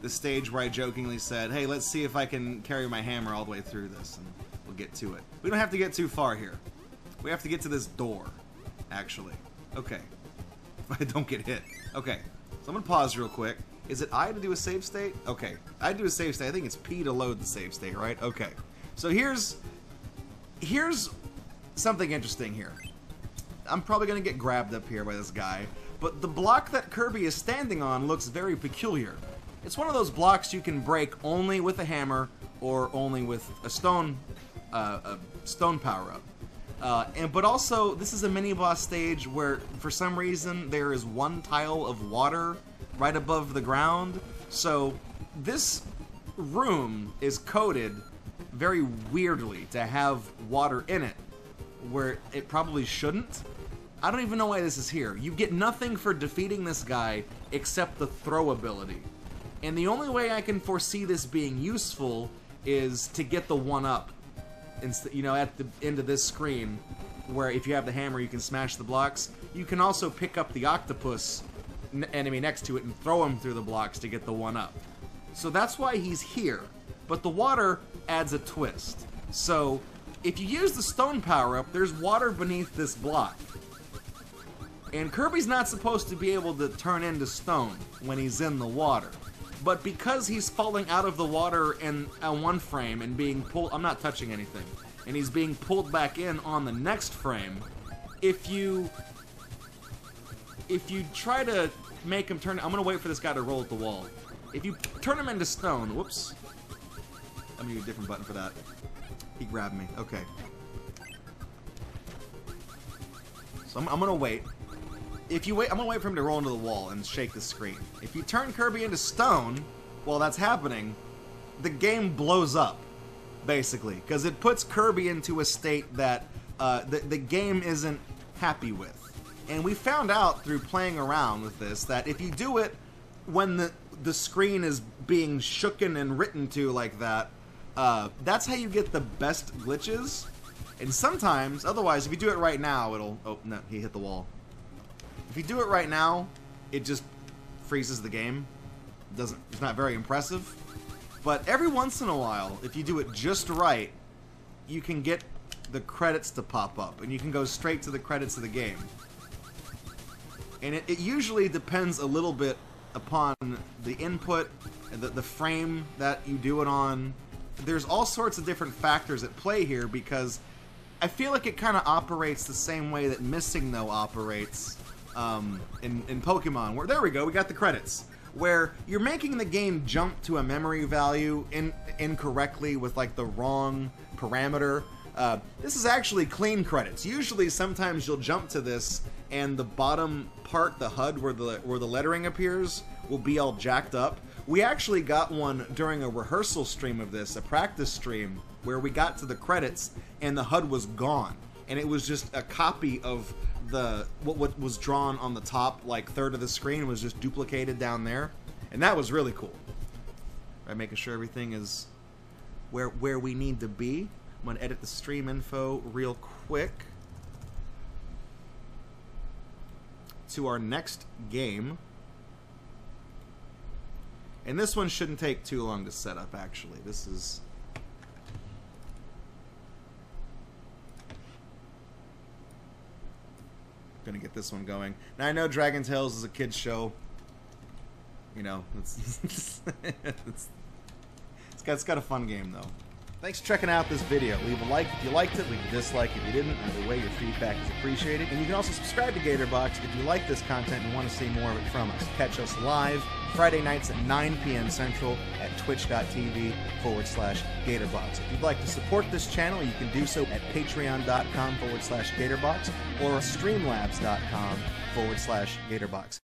The stage where I jokingly said, hey, let's see if I can carry my hammer all the way through this, and we'll get to it. We don't have to get too far here. We have to get to this door, actually. Okay. If I don't get hit. Okay. So I'm going to pause real quick. Is it I to do a save state? Okay. I do a save state. I think it's P to load the save state, right? Okay. So here's something interesting here. I'm probably going to get grabbed up here by this guy, but the block that Kirby is standing on looks very peculiar. It's one of those blocks you can break only with a hammer or only with a stone power-up. But also, this is a mini-boss stage where, for some reason, there is one tile of water right above the ground. So, this room is coded very weirdly to have water in it, where it probably shouldn't. I don't even know why this is here. You get nothing for defeating this guy except the throw ability. And the only way I can foresee this being useful is to get the 1-up, you know, at the end of this screen, where if you have the hammer you can smash the blocks. You can also pick up the octopus enemy next to it and throw him through the blocks to get the 1-up. So that's why he's here. But the water adds a twist. So if you use the stone power-up, there's water beneath this block. And Kirby's not supposed to be able to turn into stone when he's in the water. But because he's falling out of the water on one frame and being pulled... I'm not touching anything. And he's being pulled back in on the next frame. If you try to make him turn... I'm going to wait for this guy to roll at the wall. If you turn him into stone... Whoops. I'm going to use a different button for that. He grabbed me. Okay. So I'm going to wait. If you wait, I'm going to wait for him to roll into the wall and shake the screen. If you turn Kirby into stone, while that's happening, the game blows up, basically, because it puts Kirby into a state that the game isn't happy with. And we found out through playing around with this that if you do it when the screen is being shooken and written to like that, that's how you get the best glitches. And sometimes, otherwise, if you do it right now, it'll... Oh, no, he hit the wall. If you do it right now, it just freezes the game. It's not very impressive. But every once in a while, if you do it just right, you can get the credits to pop up, and you can go straight to the credits of the game. And it usually depends a little bit upon the input, the frame that you do it on. There's all sorts of different factors at play here, because I feel like it kind of operates the same way that Missing No operates in Pokemon. Where, there we go, we got the credits. Where you're making the game jump to a memory value incorrectly with like the wrong parameter. This is actually clean credits. Usually, sometimes you'll jump to this, and the bottom part, the HUD where the lettering appears, will be all jacked up. We actually got one during a rehearsal stream of this, a practice stream, where we got to the credits and the HUD was gone, and it was just a copy of what was drawn on the top, like third of the screen, was just duplicated down there, and that was really cool. Right, making sure everything is where we need to be. I'm gonna edit the stream info real quick to our next game. And this one shouldn't take too long to set up, actually. This is... gonna get this one going. Now, I know Dragon Tales is a kid's show. You know, it's got a fun game, though. Thanks for checking out this video. Leave a like if you liked it, leave a dislike if you didn't. Either way, your feedback is appreciated. And you can also subscribe to Gatorbox if you like this content and want to see more of it from us. Catch us live Friday nights at 9 p.m. Central at twitch.tv/Gatorbox. If you'd like to support this channel, you can do so at patreon.com/Gatorbox or streamlabs.com/Gatorbox.